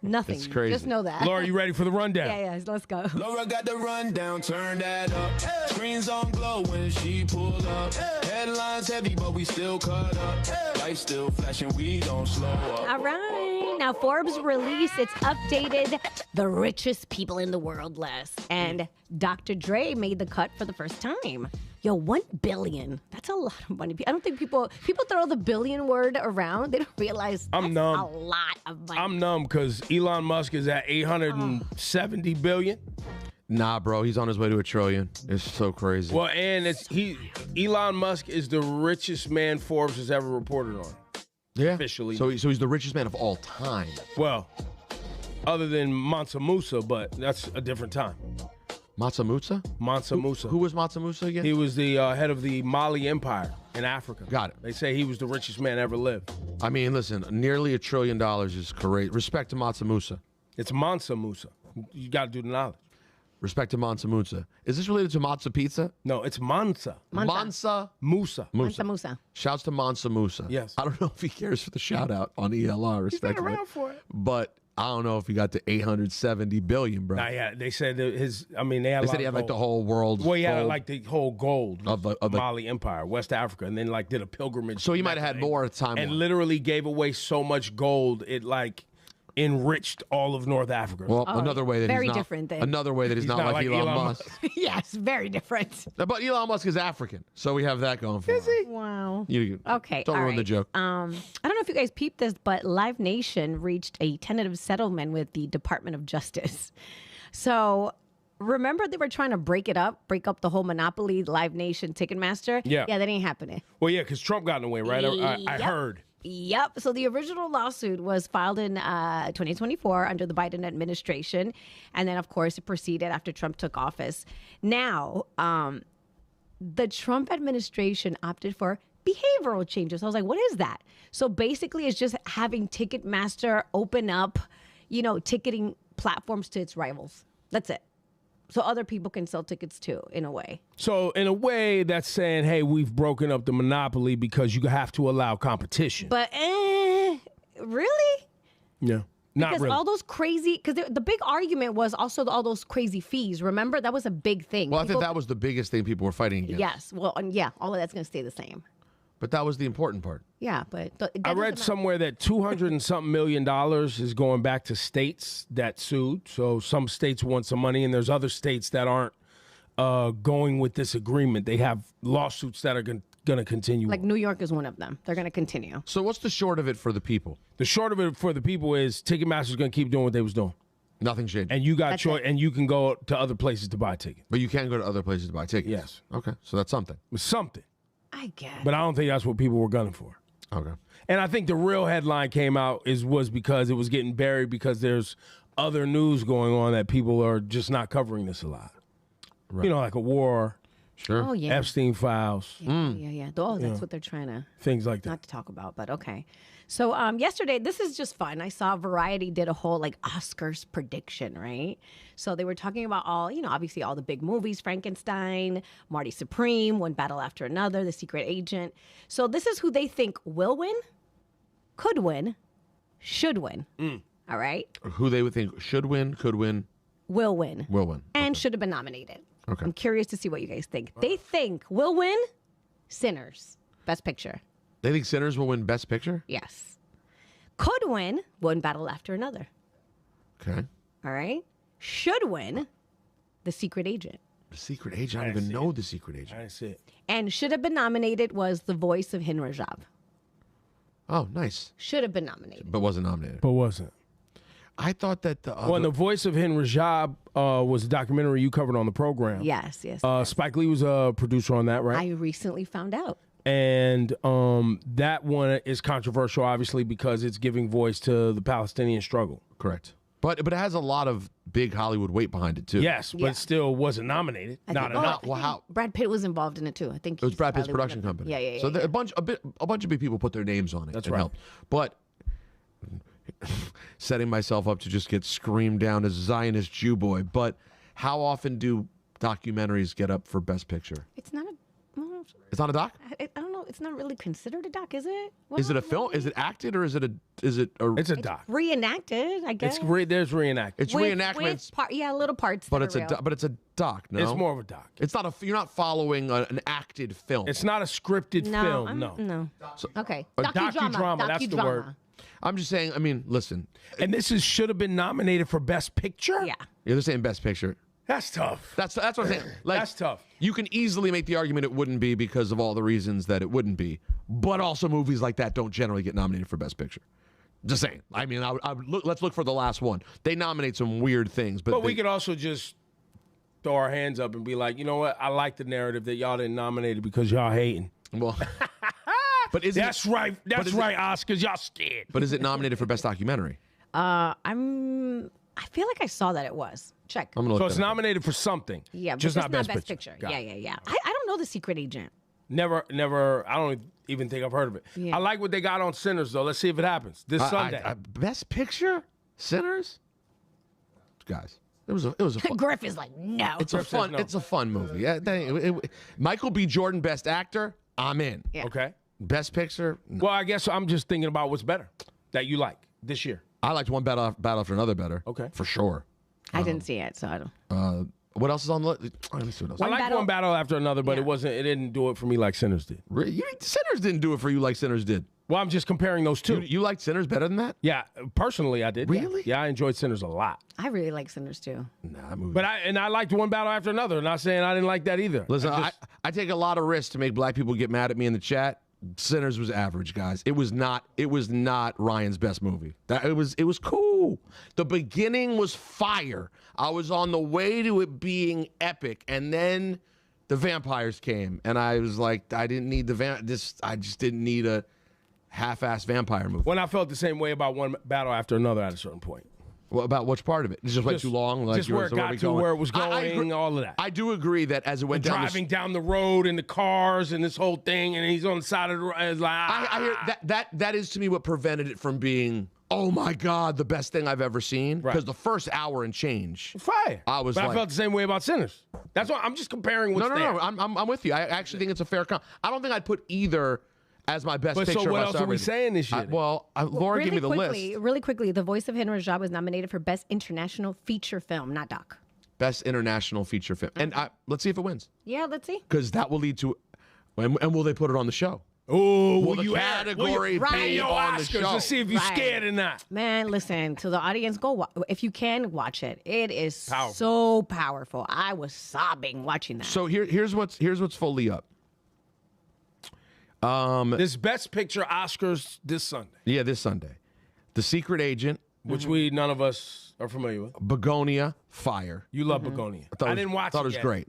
C: Nothing.
B: It's crazy.
C: Just know that.
A: Laura, you ready for the rundown?
C: Yeah, let's go.
I: Laura got the rundown, turn that up. Screens on glow when she pull up. Headlines heavy, but we still cut up. Lights still flashing, we don't slow up.
C: All right. Now, Forbes released its updated The Richest People in the World list. And Dr. Dre made the cut for the first time. Yo, 1 billion. That's a lot of money. I don't think people throw the billion word around. They don't realize that's
A: I'm numb.
C: a lot of money.
A: I'm numb because Elon Musk is at 870 billion.
B: Nah, bro, he's on his way to $1 trillion. It's so crazy.
A: Well, and Elon Musk is the richest man Forbes has ever reported on.
B: yeah.
A: officially.
B: So he's the richest man of all time.
A: Well, other than Mansa Musa, but that's a different time.
B: Mansa Musa?
A: Mansa Musa.
B: Who was Mansa Musa again?
A: He was the head of the Mali Empire in Africa.
B: Got it.
A: They say he was the richest man ever lived.
B: I mean, listen, nearly $1 trillion is great. Respect to Mansa Musa.
A: It's Mansa Musa. You got to do the knowledge.
B: Respect to Mansa Musa. Is this related to Matza Pizza?
A: No, it's Mansa.
B: Mansa
A: Musa.
C: Mansa Musa.
B: Shouts to Mansa Musa.
A: Yes.
B: I don't know if he cares for the shout out on ELR,
A: He's been
B: respectively.
A: around for it.
B: But I don't know if he got to 870 billion, bro.
A: Nah, yeah, they said that they had
B: They
A: a lot
B: said he
A: of
B: had like the
A: gold.
B: whole world.
A: Well, he had
B: gold.
A: like the whole gold
B: Of the-
A: Mali Empire, West Africa, and then like did a pilgrimage.
B: So he
A: to
B: might have had
A: Mecca
B: more time.
A: and
B: on.
A: literally gave away so much gold it like enriched all of North Africa.
B: Well, another way that
C: very
B: he's not,
C: different then.
B: Another way that he's, not, like Elon Musk.
C: Yes, very different.
B: But Elon Musk is African, so we have that going for him.
C: Wow.
B: Okay, don't
C: all
B: ruin the
C: right.
B: joke.
C: I don't know if you guys peeped this, but Live Nation reached a tentative settlement with the Department of Justice. So remember they were trying to break up the whole monopoly, Live Nation, Ticketmaster?
A: Yeah.
C: Yeah, that ain't happening.
A: Well, yeah, because Trump got in the way, right? I
C: Yep.
A: heard.
C: Yep. So the original lawsuit was filed in 2024 under the Biden administration. And then, of course, it proceeded after Trump took office. Now, the Trump administration opted for behavioral changes. I was like, what is that? So basically, it's just having Ticketmaster open up, ticketing platforms to its rivals. That's it. So other people can sell tickets too, in a way.
A: So in a way, that's saying, hey, we've broken up the monopoly because you have to allow competition.
C: But really?
A: Yeah. Not
C: Because
A: really.
C: all those crazy, because the big argument was also all those crazy fees. Remember, that was a big thing.
B: Well, I think that was the biggest thing people were fighting against.
C: Yes. Well, yeah, all of that's going to stay the same.
B: But that was the important part.
C: Yeah, but
A: I read somewhere that $200 and something million is going back to states that sued. So some states want some money, and there's other states that aren't going with this agreement. They have lawsuits that are going to continue.
C: Like New York is one of them. They're going to continue.
B: So what's the short of it for the people?
A: The short of it for the people is Ticketmaster's going to keep doing what they was doing.
B: Nothing changed.
A: And you got
C: That's
A: choice,
C: it.
A: and you can go to other places to buy tickets.
B: But you can go to other places to buy tickets.
A: Yes.
B: Okay, so that's something.
A: It's something.
C: I guess.
A: But I don't think that's what people were gunning for.
B: Okay.
A: And I think the real headline came out was because it was getting buried because there's other news going on that people are just not covering this a lot.
B: Right.
A: You know, like a war,
B: Sure.
C: Oh, yeah.
A: Epstein files,
C: Yeah. Oh, that's what they're trying to
A: things like that.
C: not to talk about, but okay. So yesterday, this is just fun. I saw Variety did a whole Oscars prediction, right? So they were talking about all, obviously all the big movies, Frankenstein, Marty Supreme, One Battle After Another, The Secret Agent. So this is who they think will win, could win, should win. All right?
B: Who they would think should win, could win,
C: Will win.
B: will win.
C: And should have been nominated.
B: Okay.
C: I'm curious to see what you guys think. They think will win, Sinners. Best Picture.
B: They think Sinners will win Best Picture?
C: Yes. Could win One Battle After Another.
B: Okay.
C: All right. Should win The Secret Agent.
B: The Secret Agent? I don't even know The Secret Agent.
A: I didn't see it.
C: And should have been nominated was The Voice of Hin Rajab.
B: Oh, nice.
C: Should have been nominated.
B: But wasn't nominated.
A: But wasn't.
B: I thought that the other...
A: Well, The Voice of Hin Rajab was a documentary you covered on the program.
C: Yes.
A: Spike Lee was a producer on that, right?
C: I recently found out.
A: And that one is controversial, obviously, because it's giving voice to the Palestinian struggle.
B: Correct. But it has a lot of big Hollywood weight behind it, too.
A: Yes, but it still wasn't nominated. Not enough.
B: Well, how?
C: Brad Pitt was involved in it, too. I think
B: It was Brad Pitt's
C: probably
B: production
C: one of
B: company.
C: them. Yeah.
B: So a bunch of big people put their names on it.
A: That's
B: and
A: right.
B: helped. But setting myself up to just get screamed down as Zionist Jew boy. But how often do documentaries get up for Best Picture?
C: It's not a... well,
B: It's not a doc?
C: I don't know. It's not really considered a doc, is it?
B: Is it a film? Is it acted or is it a?
A: It's a doc.
C: Reenacted, I guess.
A: There's reenactment.
B: It's
C: With
B: reenactments.
C: little parts.
B: But
C: that
B: it's
C: are real.
B: but it's a doc. No,
A: It's more of a doc.
B: It's not a. You're not following an acted film.
A: It's not a scripted film. No.
C: Okay.
A: A docudrama. That's the word.
B: I'm just saying. I mean, listen.
A: And this should have been nominated for Best Picture.
C: Yeah.
B: You're the same Best Picture.
A: That's tough.
B: That's what I'm saying. Like,
A: That's tough.
B: You can easily make the argument it wouldn't be because of all the reasons that it wouldn't be. But also, movies like that don't generally get nominated for Best Picture. Just saying. I mean, let's look for the last one. They nominate some weird things, but
A: we could also just throw our hands up and be like, you know what? I like the narrative that y'all didn't nominate it because y'all hating.
B: Well, but is
A: that's right. That's right, Oscars. Y'all scared.
B: But is it nominated for Best Documentary?
C: I feel like I saw that it was. Check.
B: I'm gonna look
A: So it's
B: that up.
A: nominated for something.
C: Yeah, but
A: just
C: it's
A: not Best
C: Picture.
A: Got
C: Yeah.
A: it.
C: I don't know The Secret Agent.
A: Never. I don't even think I've heard of it.
C: Yeah.
A: I like what they got on Sinners, though. Let's see if it happens this Sunday.
B: Best Picture? Sinners? Guys, it was a fun,
C: Griff is like, no.
B: it's a fun it's a fun movie. Yeah, Michael B. Jordan, Best Actor. I'm in.
C: Yeah.
A: Okay.
B: Best Picture. No.
A: Well, I guess I'm just thinking about what's better that you like this year.
B: I liked One Battle After Another better.
A: Okay.
B: For sure.
C: I didn't see it, so I don't.
B: What else is on the list? Let me see what else.
A: I like One Battle After Another, but
C: Yeah.
A: it didn't do it for me like Sinners did.
B: Sinners didn't do it for you like Sinners did.
A: Well, I'm just comparing those two.
B: You liked Sinners better than that?
A: Yeah, personally, I did. yeah.
B: Really?
A: Yeah, I enjoyed Sinners a lot.
C: I really like Sinners too.
B: Nah, that movie.
A: But I liked One Battle After Another. Not saying I didn't like that either.
B: Listen, I take a lot of risks to make black people get mad at me in the chat. Sinners was average, guys. It was not Ryan's best movie. It was cool. The beginning was fire. I was on the way to it being epic, and then the vampires came, and I was like, I didn't need I just didn't need a half-assed vampire movie.
A: When I felt the same way about One Battle After Another at a certain point.
B: Well, about which part of it? It just went too long. Like
A: just where it got to, where it was going, all of that.
B: I do agree that as it went down,
A: driving down the road in the cars and this whole thing, and he's on the side of the road. It's like,
B: I hear that is to me what prevented it from being, oh my God, the best thing I've ever seen. Because the first hour and change,
A: fire.
B: I
A: felt the same way about Sinners. That's why I'm just comparing what's there.
B: No. I'm with you. I actually think it's a fair comp. I don't think I'd put either as my best picture.
A: So what else are we saying this year?
B: Laura, give me the list.
C: Really quickly, The Voice of Hin Rajab was nominated for Best International Feature Film, not doc.
B: Best International Feature Film. And let's see if it wins.
C: Yeah, let's see.
B: Because that will lead to, and will they put it on the show?
A: Oh,
B: will the category be on the show?
A: Let's see if you're scared or not.
C: Man, listen, to the audience, go if you can watch it. It is
A: powerful.
C: So powerful. I was sobbing watching that.
B: So here's what's fully up.
A: This Best Picture Oscars this Sunday.
B: Yeah, this Sunday. The Secret Agent,
A: which none of us are familiar with.
B: Begonia, fire.
A: You love Begonia. I didn't watch it.
B: Thought it was
A: yet.
B: great.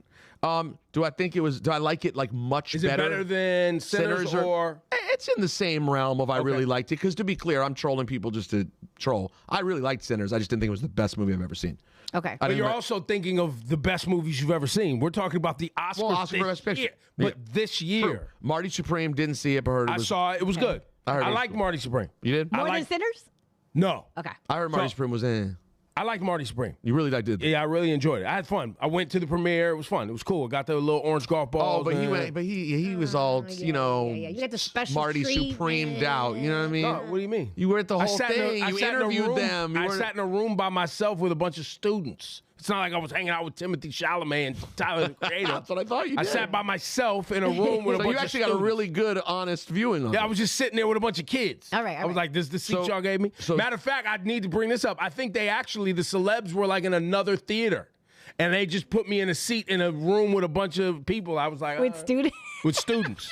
B: Do I like it like much
A: Is
B: better?
A: Is it better than Sinners or?
B: It's in the same realm of I really liked it. Because to be clear, I'm trolling people just to troll. I really liked Sinners. I just didn't think it was the best movie I've ever seen.
C: Okay.
A: But you're also thinking of the best movies you've ever seen. We're talking about the Oscars.
B: Well, Oscar for Best Picture.
A: Year, but this year.
B: True. Marty Supreme, didn't see it, but heard it was.
A: I saw it. It was good. I liked Marty Supreme.
B: You did?
C: More than Sinners?
A: No.
C: Okay.
B: I heard Marty Supreme was in.
A: I like Marty Supreme.
B: You really liked it?
A: Yeah, I really enjoyed it. I had fun. I went to the premiere. It was fun. It was cool. Got the little orange golf balls.
B: Oh, but he was all,
C: You get the special
B: Marty
C: treatment.
B: Supremed out. You know what I mean?
A: No, what do you mean?
B: You were at the whole thing. You interviewed them.
A: I sat in a room by myself with a bunch of students. It's not like I was hanging out with Timothée Chalamet and Tyler, the Creator.
B: That's what I thought you did.
A: I sat by myself in a room with a
B: So
A: bunch
B: you
A: of
B: actually got a
A: students.
B: really good, honest viewing on it.
A: Yeah, I was just sitting there with a bunch of kids.
C: All right,
A: I was like, this is the seat y'all gave me? Matter of fact, I need to bring this up. I think the celebs were like in another theater. And they just put me in a seat in a room with a bunch of people. I was like,
C: With students?
A: With students.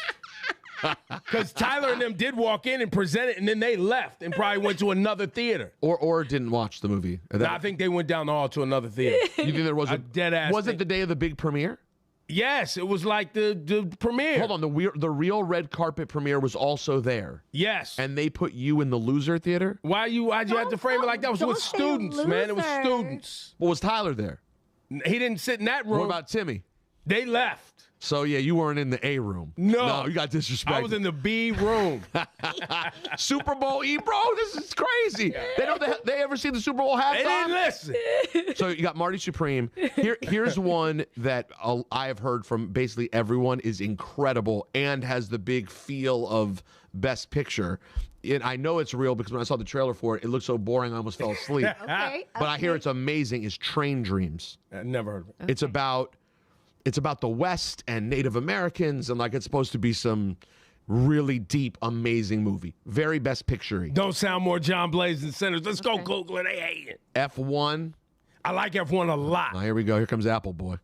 A: Because Tyler and them did walk in and present it, and then they left and probably went to another theater.
B: Or didn't watch the movie.
A: No, I think they went down the hall to another theater.
B: You think there was a
A: dead ass?
B: Was it the day of the big premiere?
A: Yes, it was like the premiere.
B: Hold on, the real red carpet premiere was also there.
A: Yes.
B: And they put you in the loser theater?
A: Why'd you have to frame it like that? It was with students, man. It was students.
B: Well, was Tyler there?
A: He didn't sit in that room.
B: What about Timmy?
A: They left.
B: So, yeah, you weren't in the A room.
A: No.
B: You got disrespected.
A: I was in the B room.
B: Super Bowl Ebro? This is crazy. They ever see the Super Bowl halftime?
A: They didn't listen.
B: So you got Marty Supreme. Here's one that I have heard from basically everyone is incredible and has the big feel of Best Picture. And I know it's real because when I saw the trailer for it, it looked so boring I almost fell asleep.
C: Okay.
B: But I hear it's amazing. Is Train Dreams.
A: I never heard of it.
B: It's about the West and Native Americans, and like it's supposed to be some really deep, amazing movie. Very Best Picture-y.
A: Don't sound more John Blaze than Sinners. Let's go Google it. They hate it.
B: F1.
A: I like F1 a lot.
B: Oh, here we go. Here comes Apple Boy.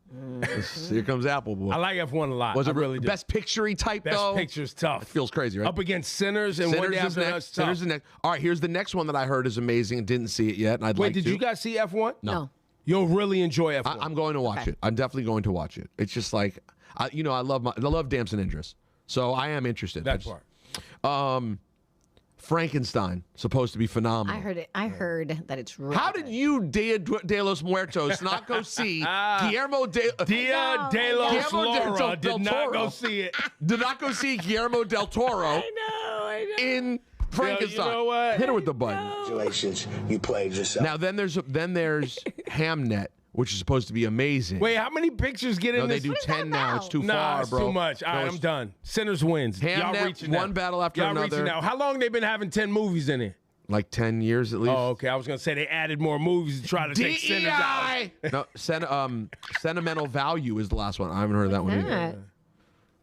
B: Here comes Apple Boy.
A: I like F1 a lot.
B: Was it
A: really
B: Best Picture-y type,
A: Best
B: though?
A: Picture's tough.
B: It feels crazy, right?
A: Up against Sinners and One Day After Another.
B: Sinners is next. All right, here's the next one that I heard is amazing and didn't see it yet, and I'd like to.
A: Wait, did you guys see F1?
C: No.
A: You'll really enjoy F1.
B: I'm going to watch it. I'm definitely going to watch it. It's just like, I love Damson Idris, so I am interested.
A: That part.
B: Frankenstein, supposed to be phenomenal.
C: I heard it. I heard that it's really
B: How did you, Dia de los Muertos, not go see Guillermo de
A: los Laura did not
B: Toro.
A: go see it.
B: Did not go see Guillermo del Toro
C: I know.
B: in Frankenstein.
A: You know what?
B: Hit her with the button.
J: Congratulations, you played yourself.
B: Now then there's Hamnet, which is supposed to be amazing.
A: Wait, how many pictures get in
B: No,
A: this?
B: they do 10 now. It's too
A: Nah,
B: far,
A: it's
B: bro.
A: too much. All right, I'm done. Sinners wins. Y'all
B: Hamnet,
A: reaching out.
B: one battle after
A: Y'all
B: another.
A: reaching out. How long they been having 10 movies in it?
B: Like 10 years at least.
A: Oh, okay. I was gonna say they added more movies to try to take Sinners out.
B: No, Sentimental Value is the last one. I haven't heard of that one either.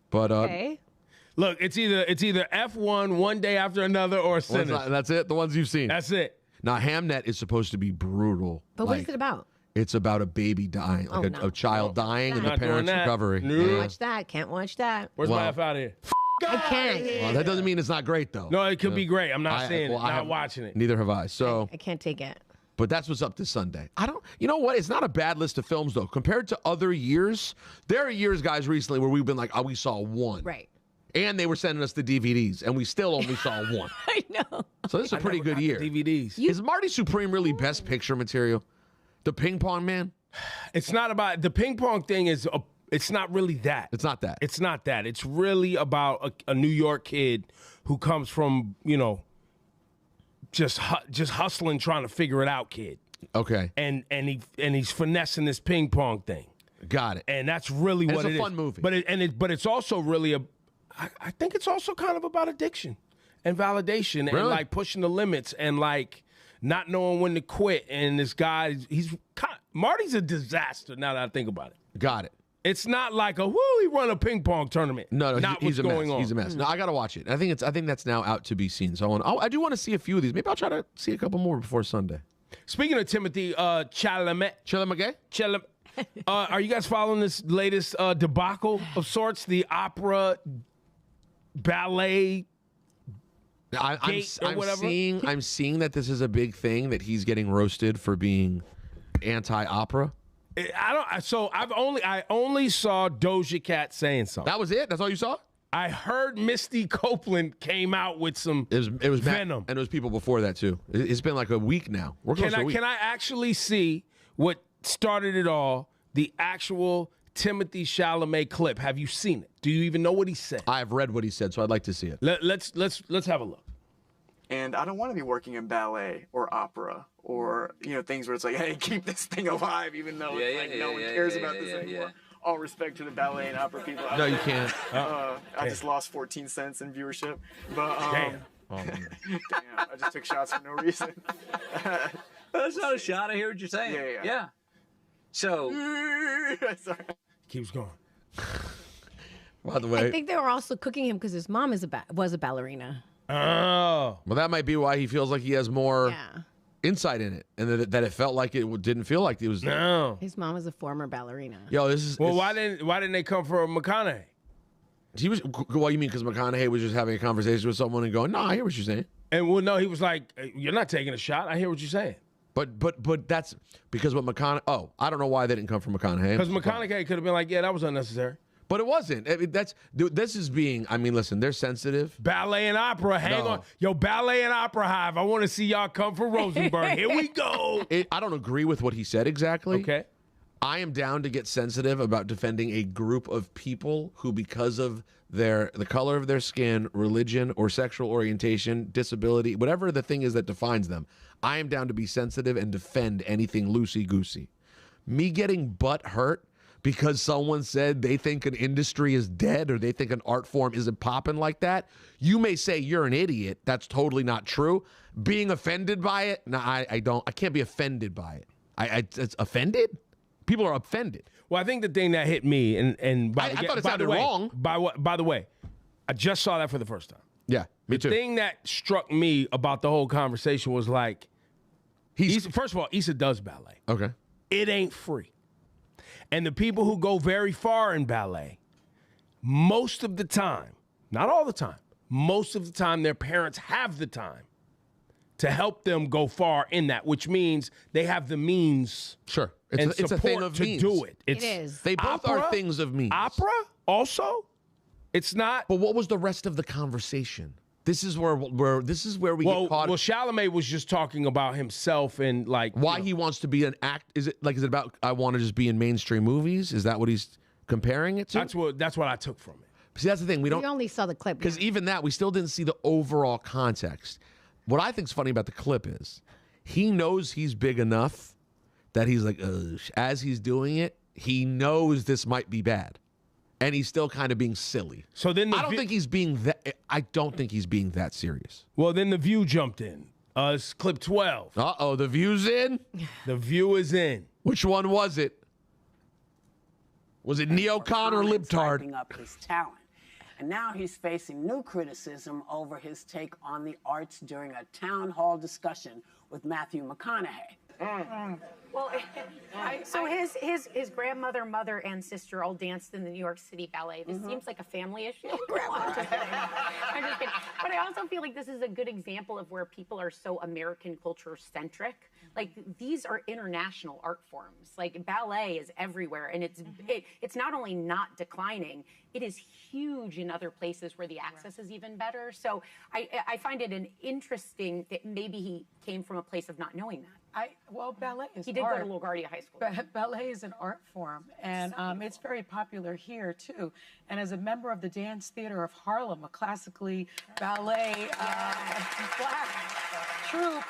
B: But
C: Okay.
A: Look, it's either F1, One Day After Another, or Sinners.
B: that's it. The ones you've seen.
A: That's it.
B: Now Hamnet is supposed to be brutal.
C: But what is it about?
B: It's about a baby dying, like a child dying, and the
A: Not doing
B: parents'
A: that.
B: recovery.
A: No.
B: Yeah.
C: Watch that. Can't watch that.
A: Where's
B: Well,
A: my F out of here?
C: I can't.
B: Well, that doesn't mean it's not great though.
A: No, it could be great. I'm not seeing it.
B: I
A: Not
B: haven't-
A: watching it.
B: Neither have I. So,
C: I can't take it.
B: but that's what's up this Sunday. You know what? It's not a bad list of films though. Compared to other years, there are years, guys, recently where we've been like, oh, we saw one.
C: Right.
B: And they were sending us the DVDs, and we still only saw one.
C: I know.
B: So this is a pretty good year.
A: DVDs.
B: Is Marty Supreme really Best Picture material? The Ping Pong Man?
A: It's not about the ping pong thing. It's not really that.
B: It's not that.
A: It's not that. It's really about a New York kid who comes from, just hustling, trying to figure it out, kid.
B: Okay.
A: And he's finessing this ping pong thing.
B: Got it.
A: And that's really what it is.
B: It's a fun movie.
A: But it's also really I think it's also kind of about addiction and validation and like pushing the limits and like not knowing when to quit. And this guy, Marty's a disaster now that I think about it.
B: Got it.
A: It's not like he run a ping pong tournament.
B: No,
A: not
B: he's a
A: what's going
B: mess.
A: on.
B: He's a mess. No, I gotta watch it. I think that's now out to be seen. So I do want to see a few of these. Maybe I'll try to see a couple more before Sunday.
A: Speaking of Timothée Chalamet, are you guys following this latest debacle of sorts? The opera, ballet.
B: I'm seeing that this is a big thing, that he's getting roasted for being anti-opera.
A: I only saw Doja Cat saying something.
B: That was it? That's all you saw?
A: I heard Misty Copeland came out with some
B: it was
A: venom.
B: And it was people before that too. It's been like a week now. We're close to a week.
A: Can I actually see what started it all? The actual Timothée Chalamet clip. Have you seen it? Do you even know what he said?
B: I've read what he said, so I'd like to see it.
A: Let's have a look.
K: And I don't want to be working in ballet or opera or things where it's like, hey, keep this thing alive, even though no one cares about this anymore. All respect to the ballet and opera people.
B: No, you can't.
K: I just lost 14 cents in viewership, but
A: damn,
K: I just took shots for no reason.
L: That's not a shot. I hear what you're saying.
K: Yeah.
L: So.
K: Sorry.
A: Keeps going.
B: By the way,
C: I think they were also cooking him because his mom was a ballerina.
A: Oh.
B: Well, that might be why he feels like he has more insight in it, and that it felt like it didn't feel like it was.
A: No.
C: His mom was a former ballerina.
B: Yo, this is.
A: Well, why didn't they come for McConaughey?
B: He was. What you mean? Because McConaughey was just having a conversation with someone and going, "No, I hear what you're saying."
A: And well, no, he was like, "You're not taking a shot. I hear what you're saying."
B: But that's because what McConaughey. Oh, I don't know why they didn't come from McConaughey.
A: Because McConaughey could have been like, "Yeah, that was unnecessary."
B: But it wasn't. I mean, this is being. I mean, listen, they're sensitive.
A: Ballet and opera. Hang on, yo, ballet and opera hive. I want to see y'all come for Rosenberg. Here we go.
B: I don't agree with what he said exactly.
A: Okay.
B: I am down to get sensitive about defending a group of people who, because of the color of their skin, religion, or sexual orientation, disability, whatever the thing is that defines them, I am down to be sensitive and defend anything loosey-goosey. Me getting butt hurt because someone said they think an industry is dead or they think an art form isn't popping like that, you may say you're an idiot. That's totally not true. Being offended by it, no, I can't be offended by it. It's offended? People are offended.
A: Well, I think the thing that hit me, and
B: I thought it sounded wrong.
A: By the way, I just saw that for the first time.
B: Yeah, me too.
A: The thing that struck me about the whole conversation was like, first of all, Issa does ballet.
B: Okay.
A: It ain't free. And the people who go very far in ballet, most of the time, not all the time, most of the time their parents have the time to help them go far in that, which means they have the means.
B: Sure.
A: It's
B: a thing of
A: to
B: means.
A: do it.
C: It is.
B: They both are things of means.
A: Opera also? It's not.
B: But what was the rest of the conversation? This is where we get caught.
A: Well, Chalamet was just talking about himself and like
B: why he wants to be an act. Is it about I want to just be in mainstream movies? Is that what he's comparing it to?
A: That's what I took from it.
B: See, that's the thing. We
C: only saw the clip.
B: Because even that, we still didn't see the overall context. What I think's funny about the clip is he knows he's big enough that he's like, as he's doing it, he knows this might be bad. And he's still kind of being silly.
A: So then
B: I don't think he's being that serious.
A: Well, then The View jumped in. It's clip 12.
B: Uh-oh, The View's in?
A: The View is in.
B: Which one was it? Was it neocon or libtard?
M: Up his talent. And now he's facing new criticism over his take on the arts during a town hall discussion with Matthew McConaughey.
N: Well, so his grandmother, mother, and sister all danced in the New York City Ballet. This seems like a family issue. I'm just kidding. But I also feel like this is a good example of where people are so American culture centric. Like, these are international art forms. Like, ballet is everywhere, and it's not only not declining, it is huge in other places where the access is even better. So I find it an interesting that maybe he came from a place of not knowing that.
O: Well, ballet is
N: He did
O: art.
N: go to LaGuardia High School.
O: Ballet is an art form, and it's very popular here, too. And as a member of the Dance Theater of Harlem, a classically ballet black troupe,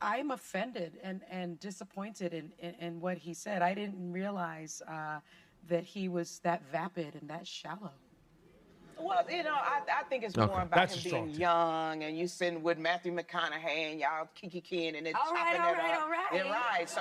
O: I am offended and disappointed in what he said. I didn't realize that he was that vapid and that shallow.
P: Well, I think it's more about him being young and you sitting with Matthew McConaughey and y'all kiki-keying and it's chopping it up. Right. So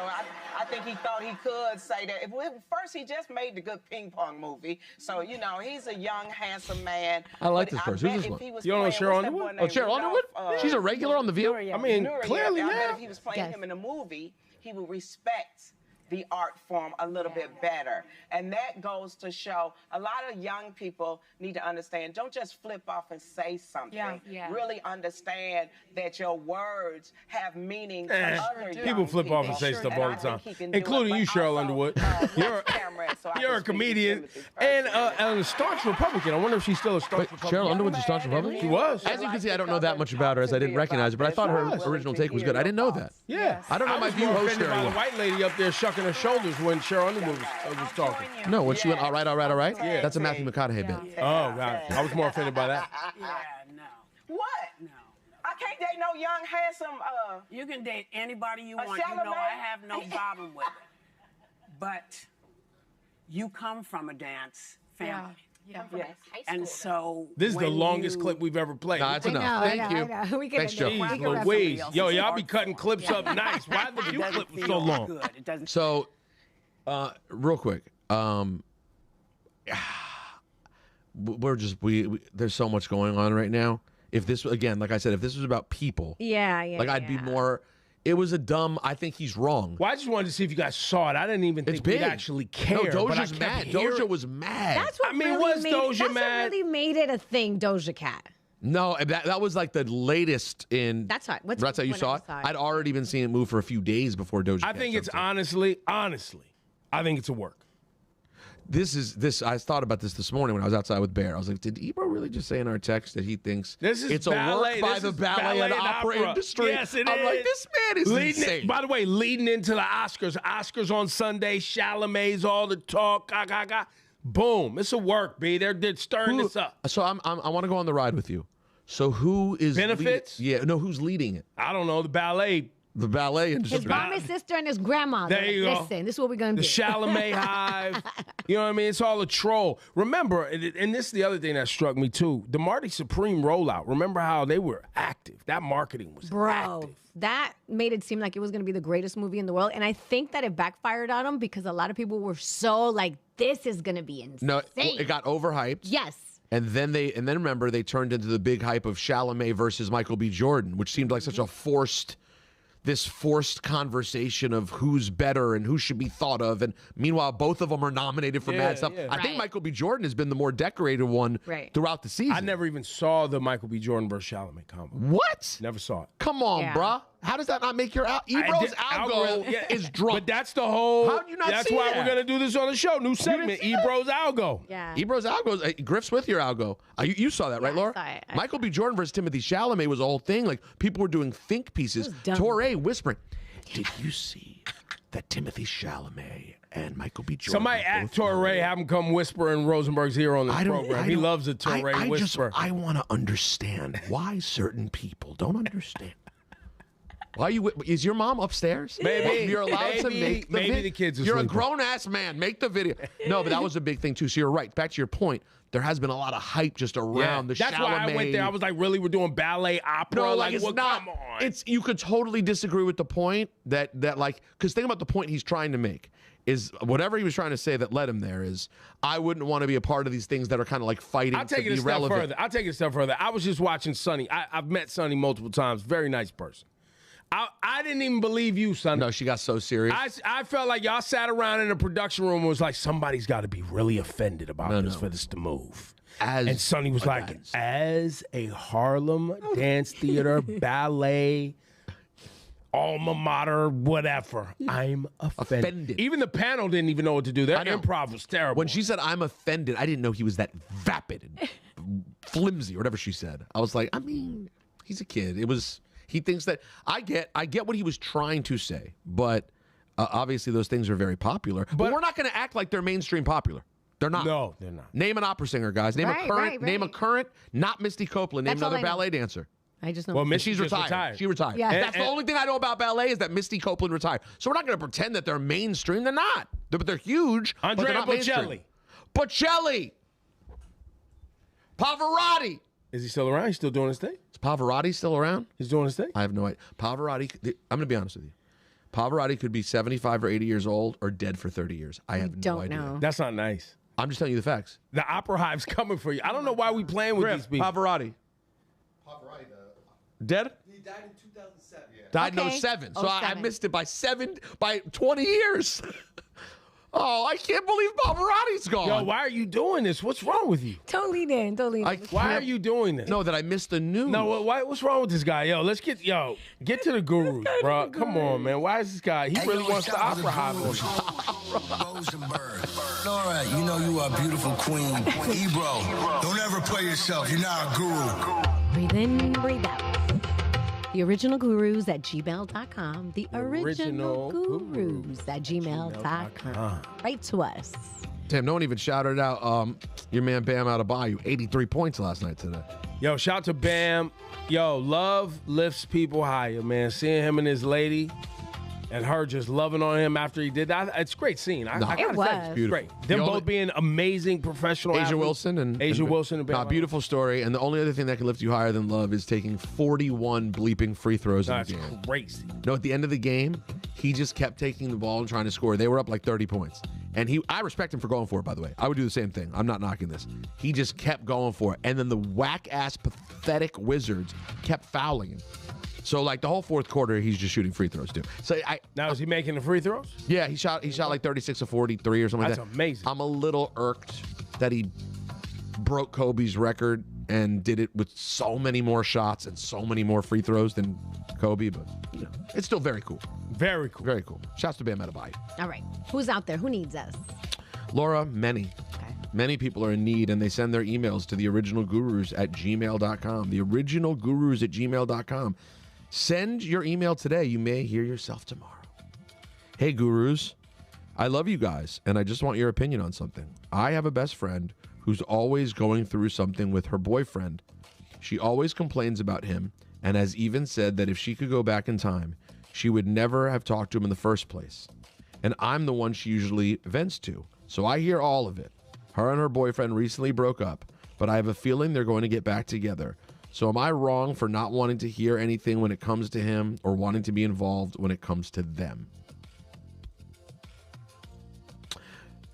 P: I think he thought he could say that. First, he just made the good ping pong movie. So, he's a young, handsome man.
B: I like this person. Who's this one?
A: You don't know Cheryl Underwood?
B: Oh, Cheryl Underwood? She's a regular on The View?
A: I mean, clearly
P: I
A: now.
P: bet if he was playing him in a movie, he would respect the art form a little bit better. And that goes to show a lot of young people need to understand, don't just flip off and say something. Really understand that your words have meaning to other young
A: people flip off and say stuff all the time, including you, Cheryl Underwood. You're a comedian and a staunch Republican. I wonder if she's still a staunch Republican.
B: Cheryl Underwood's a staunch Republican?
A: She was.
B: As you can see, I don't know that much about her, as I didn't recognize her, but I thought her original take was good. I didn't know that.
A: Yeah.
B: I don't know my view
A: was more
B: host
A: offended by the
B: area.
A: white lady up there shucking her shoulders when Cheryl Underwood was talking.
B: No, when she went, all right.
A: Yeah.
B: That's a Matthew McConaughey bit.
A: Oh, God. I was more offended by that.
P: What? No. I can't date no young, handsome,
M: You can date anybody you want.
P: Chalamet?
M: I have no problem with it. But you come from a dance family. Yeah. And so
A: This is the longest clip we've ever played.
B: Nah, that's enough. Thank you.
C: I know. We can
B: Thanks, Joe.
A: Jeez Louise. Yo, y'all be cutting clips up nice. Why the view clip was so long?
B: So, real quick, there's so much going on right now. If this, again, like I said, if this was about people, I'd be more. It was a dumb. I think he's wrong.
A: Well, I just wanted to see if you guys saw it. I didn't even think we'd actually care.
B: No, Doja's
A: but
B: mad. Doja was mad.
C: That's what really made it a thing, Doja Cat.
B: No, that was like the latest in.
C: That's right.
B: That's how you saw it. I'd already been seeing it move for a few days before Doja Cat.
A: I think it's honestly, I think it's a work.
B: I thought about this morning when I was outside with Bear. I was like, did Ebro really just say in our text that he thinks it's
A: ballet,
B: a work by the ballet and opera industry?
A: Yes, it is.
B: I'm like, this man is insane.
A: By the way, leading into the Oscars on Sunday, Chalamet's all the talk, boom. It's a work, B. They're stirring this up.
B: So I want to go on the ride with you. So who is
A: benefits?
B: Who's leading it?
A: I don't know. The ballet.
B: The ballet industry.
C: His mom, his sister, and his grandma.
A: There you go.
C: Listen, this is what we're going to do.
A: The Chalamet hive. You know what I mean? It's all a troll. Remember, and this is the other thing that struck me too, the Marty Supreme rollout. Remember how they were active? That marketing was active.
C: That made it seem like it was going to be the greatest movie in the world. And I think that it backfired on them because a lot of people were so like, this is going to be insane.
B: No, it got overhyped.
C: Yes.
B: And then remember, they turned into the big hype of Chalamet versus Michael B. Jordan, which seemed like such a forced conversation of who's better and who should be thought of. And meanwhile, both of them are nominated for mad stuff. I think Michael B. Jordan has been the more decorated one throughout the season.
A: I never even saw the Michael B. Jordan versus Chalamet combo.
B: What?
A: Never saw it.
B: Come on, bruh. How does that not make your Ebro's algo is drunk?
A: But that's the whole.
B: How do you not
A: That's
B: see
A: why
B: that?
A: we're gonna do this on the show. New segment. Ebro's algo.
C: Yeah.
B: Ebro's algo. Griff's with your algo. You saw that, right, Laura?
C: I saw it.
B: Michael B. Jordan versus Timothée Chalamet was a whole thing. Like people were doing think pieces. Torre whispering. Did you see that Timothée Chalamet and Michael B. Jordan?
A: Somebody at Torre, have him come whisper in Rosenberg's ear on this program. He loves a Torre whisper.
B: I want to understand why certain people don't understand. Why is your mom upstairs?
A: Maybe.
B: You're allowed to make the
A: maybe the kids are
B: You're
A: sleeping.
B: a grown-ass man. Make the video. No, but that was a big thing, too. So you're right. Back to your point. There has been a lot of hype just around the Chalamet.
A: That's why I went there. I was like, really? We're doing ballet, opera?
B: No, like it's not.
A: Come on.
B: It's you could totally disagree with the point that because think about the point he's trying to make is whatever he was trying to say that led him there is I wouldn't want to be a part of these things that are kind of like fighting
A: I'll take
B: to
A: it
B: be
A: a step
B: relevant.
A: further. I'll take it a step further. I was just watching Sonny. I've met Sonny multiple times. Very nice person. I didn't even believe you, son.
B: No, she got so serious.
A: I felt like y'all sat around in the production room and was like, somebody's got to be really offended about this for this to move. And Sonny was like, as a Harlem dance theater, ballet, alma mater, whatever, I'm offended. Even the panel didn't even know what to do. Their improv was terrible.
B: When she said, I'm offended, I didn't know he was that vapid and flimsy or whatever she said. I was like, I mean, he's a kid. He thinks that I get what he was trying to say, but obviously those things are very popular. But we're not going to act like they're mainstream popular. They're not.
A: No, they're not.
B: Name an opera singer, guys. Name a current. Name a current. Not Misty Copeland. Name another ballet dancer.
C: I just know.
A: Well,
B: she's retired. She retired.
C: Yeah.
B: That's the only thing I know about ballet is that Misty Copeland retired. So we're not going to pretend that they're mainstream. They're not. But they're huge. but they're not mainstream. Bocelli. Pavarotti.
A: Is he still around? He's still doing his thing?
B: Is Pavarotti still around?
A: He's doing his thing?
B: I have no idea. Pavarotti, I'm going to be honest with you. Pavarotti could be 75 or 80 years old or dead for 30 years. I have no idea.
C: Know.
A: That's not nice.
B: I'm just telling you the facts.
A: The opera hive's coming for you. I don't know why we playing with these people.
B: Pavarotti. Dead?
L: He died in 2007.
B: Died in 07. So I missed it by 20 years. Oh, I can't believe Pavarotti's gone.
A: Yo, why are you doing this? What's wrong with you?
C: Totally didn't.
A: Why are you doing this?
B: No, that I missed the news.
A: No, what's wrong with this guy? Yo, get to the gurus, bro. Come on, man. Why is this guy? He really wants the opera hive on
L: Rosenberg. Laura, you know you are a beautiful queen. Ebro, don't ever play yourself. You're not a guru.
C: Breathe in, breathe out. TheOrignalGurus at gmail.com. TheOrignalGurus at gmail.com. Write to us.
B: Damn, no one even shouted out your man Bam out of Bayou. 83 points last night today.
A: Yo, shout out to Bam. Yo, love lifts people higher, man. Seeing him and his lady And her just loving on him after he did that. It's a great scene. I
C: it was.
A: It's beautiful. Great. Them both being amazing professional
B: Asia
A: athletes.
B: Wilson and beautiful story. And the only other thing that can lift you higher than love is taking 41 bleeping free throws in the game.
A: That's crazy.
B: No, at the end of the game, he just kept taking the ball and trying to score. They were up like 30 points. And I respect him for going for it, by the way. I would do the same thing. I'm not knocking this. He just kept going for it. And then the whack-ass, pathetic Wizards kept fouling him. So, like, the whole fourth quarter, he's just shooting free throws, too. So
A: now, is he making the free throws?
B: Yeah, he shot like 36 of 43 or something like that.
A: That's amazing.
B: I'm a little irked that he broke Kobe's record and did it with so many more shots and so many more free throws than Kobe, but you know, it's still very cool.
A: Very cool.
B: Very cool. Shouts to Bam Adebayo.
C: All right. Who's out there? Who needs us?
B: Laura, many.
C: Okay.
B: Many people are in need, and they send their emails to theoriginalgurus@gmail.com. Theoriginalgurus@gmail.com. Send your email today. You may hear yourself tomorrow. Hey, gurus. I love you guys, and I just want your opinion on something. I have a best friend who's always going through something with her boyfriend. She always complains about him and has even said that if she could go back in time, she would never have talked to him in the first place. And I'm the one she usually vents to. So I hear all of it. Her and her boyfriend recently broke up, but I have a feeling they're going to get back together. So am I wrong for not wanting to hear anything when it comes to him or wanting to be involved when it comes to them?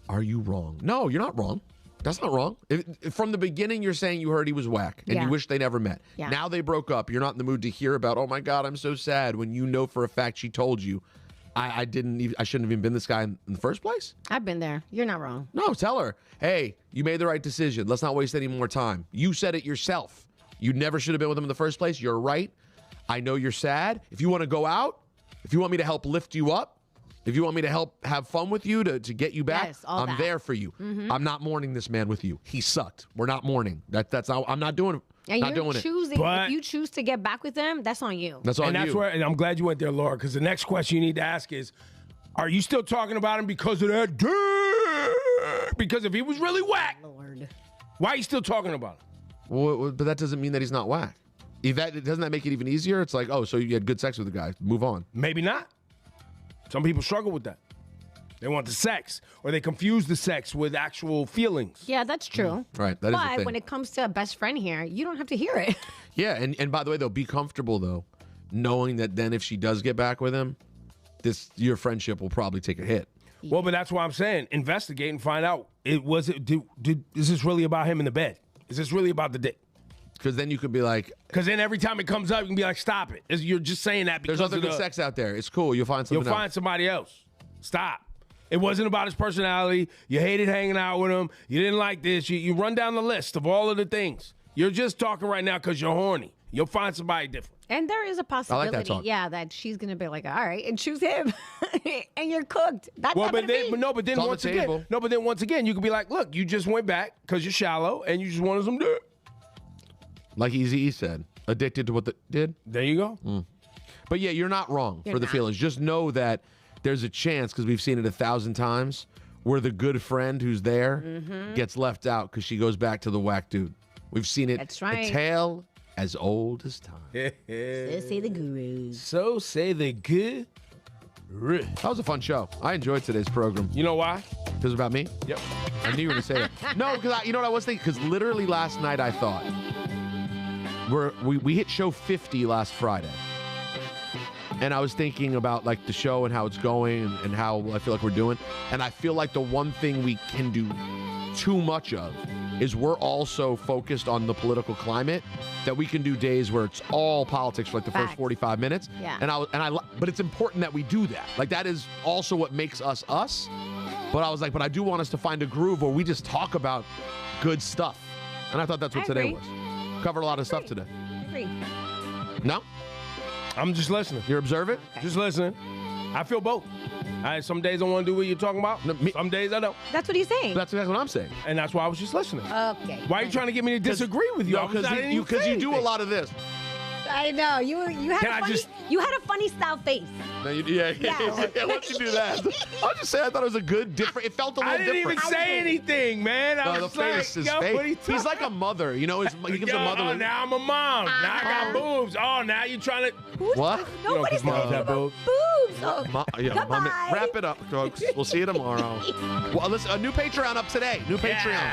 B: Are you wrong? No, you're not wrong. That's not wrong. If from the beginning, you're saying you heard he was whack and you wish they never met.
C: Yeah.
B: Now they broke up. You're not in the mood to hear about, oh my God, I'm so sad, when you know for a fact she told you, I shouldn't have even been this guy in the first place.
C: I've been there. You're not wrong.
B: No, tell her, hey, you made the right decision. Let's not waste any more time. You said it yourself. You never should have been with him in the first place. You're right. I know you're sad. If you want to go out, if you want me to help lift you up, if you want me to help have fun with you to get you back, I'm there for you.
C: Mm-hmm.
B: I'm not mourning this man with you. He sucked. We're not mourning. That's not, I'm not doing it.
C: And
B: not
C: you're
B: doing
C: choosing,
B: it.
C: if you choose to get back with them, that's on you.
B: That's on you.
A: And I'm glad you went there, Laura, because the next question you need to ask is, are you still talking about him because of that dick? Because if he was really whack,
C: Lord,
A: why are you still talking about him?
B: Well, but that doesn't mean that he's not whack. Doesn't that make it even easier? It's like, oh, so you had good sex with the guy. Move on.
A: Maybe not. Some people struggle with that. They want the sex, or they confuse the sex with actual feelings.
C: Yeah, that's true.
B: Right, that is the
C: But
B: thing.
C: when it comes to a best friend here, you don't have to hear it.
B: Yeah, and by the way, though, be comfortable, though, knowing that then if she does get back with him, your friendship will probably take a hit.
A: Well, but that's why I'm saying investigate and find out. Is this really about him in the bed? Is this really about the dick?
B: Because then you could be like...
A: Because then every time it comes up, you can be like, stop it. You're just saying that because
B: there's other good sex out there. It's cool. You'll find something else.
A: You'll find somebody else. Stop. It wasn't about his personality. You hated hanging out with him. You didn't like this. You run down the list of all of the things. You're just talking right now because you're horny. You'll find somebody different.
C: And there is a possibility, that she's going to be like, all right, and choose him. And you're cooked. That's
A: but then once again, you could be like, look, you just went back because you're shallow and you just wanted some dick.
B: Like Eazy-E said, addicted to what they did.
A: There you go.
B: But yeah, you're not wrong for the feelings. Just know that there's a chance, because we've seen it 1,000 times, where the good friend who's there gets left out because she goes back to the whack dude. We've seen it.
C: That's right.
B: A tale as old as time.
C: So say the gurus.
A: So say the good.
B: That was a fun show. I enjoyed today's program.
A: You know why?
B: Because it's about me?
A: Yep.
B: I knew you were going to say that. No, because you know what I was thinking? Because literally last night I thought, we hit show 50 last Friday. And I was thinking about like the show and how it's going and how I feel like we're doing. And I feel like the one thing we can do too much of is we're also focused on the political climate, that we can do days where it's all politics for like the first 45 minutes.
C: Yeah.
B: But it's important that we do that. Like that is also what makes us us. But I was like, but I do want us to find a groove where we just talk about good stuff. And I thought that's what today was. Covered a lot of stuff today.
C: Agree.
B: No?
A: I'm just listening.
B: You're observant?
A: Okay. Just listening. I feel both. Some days I want to do what you're talking about. Some days I don't.
C: That's what he's saying.
B: That's exactly what I'm saying.
A: And that's why I was just listening.
C: Okay.
A: Why are you trying to get me to disagree with you?
B: No, because you do a lot of this.
C: I know. You had a funny style face.
B: No, yeah, why don't you do that? I'll just say I thought it was a good, different. It felt a little different.
A: I didn't even say anything, man. I was like,
B: his
A: yo,
B: face.
A: what are you
B: He's like a mother, you know. He gives a mother.
A: Oh, now I'm a mom. Now I got boobs. Oh, now you trying to.
B: What?
C: Nobody's talking about boobs. Oh,
B: Goodbye. Wrap it up, folks. We'll see you tomorrow. Well, listen, a new Patreon up today. New Patreon.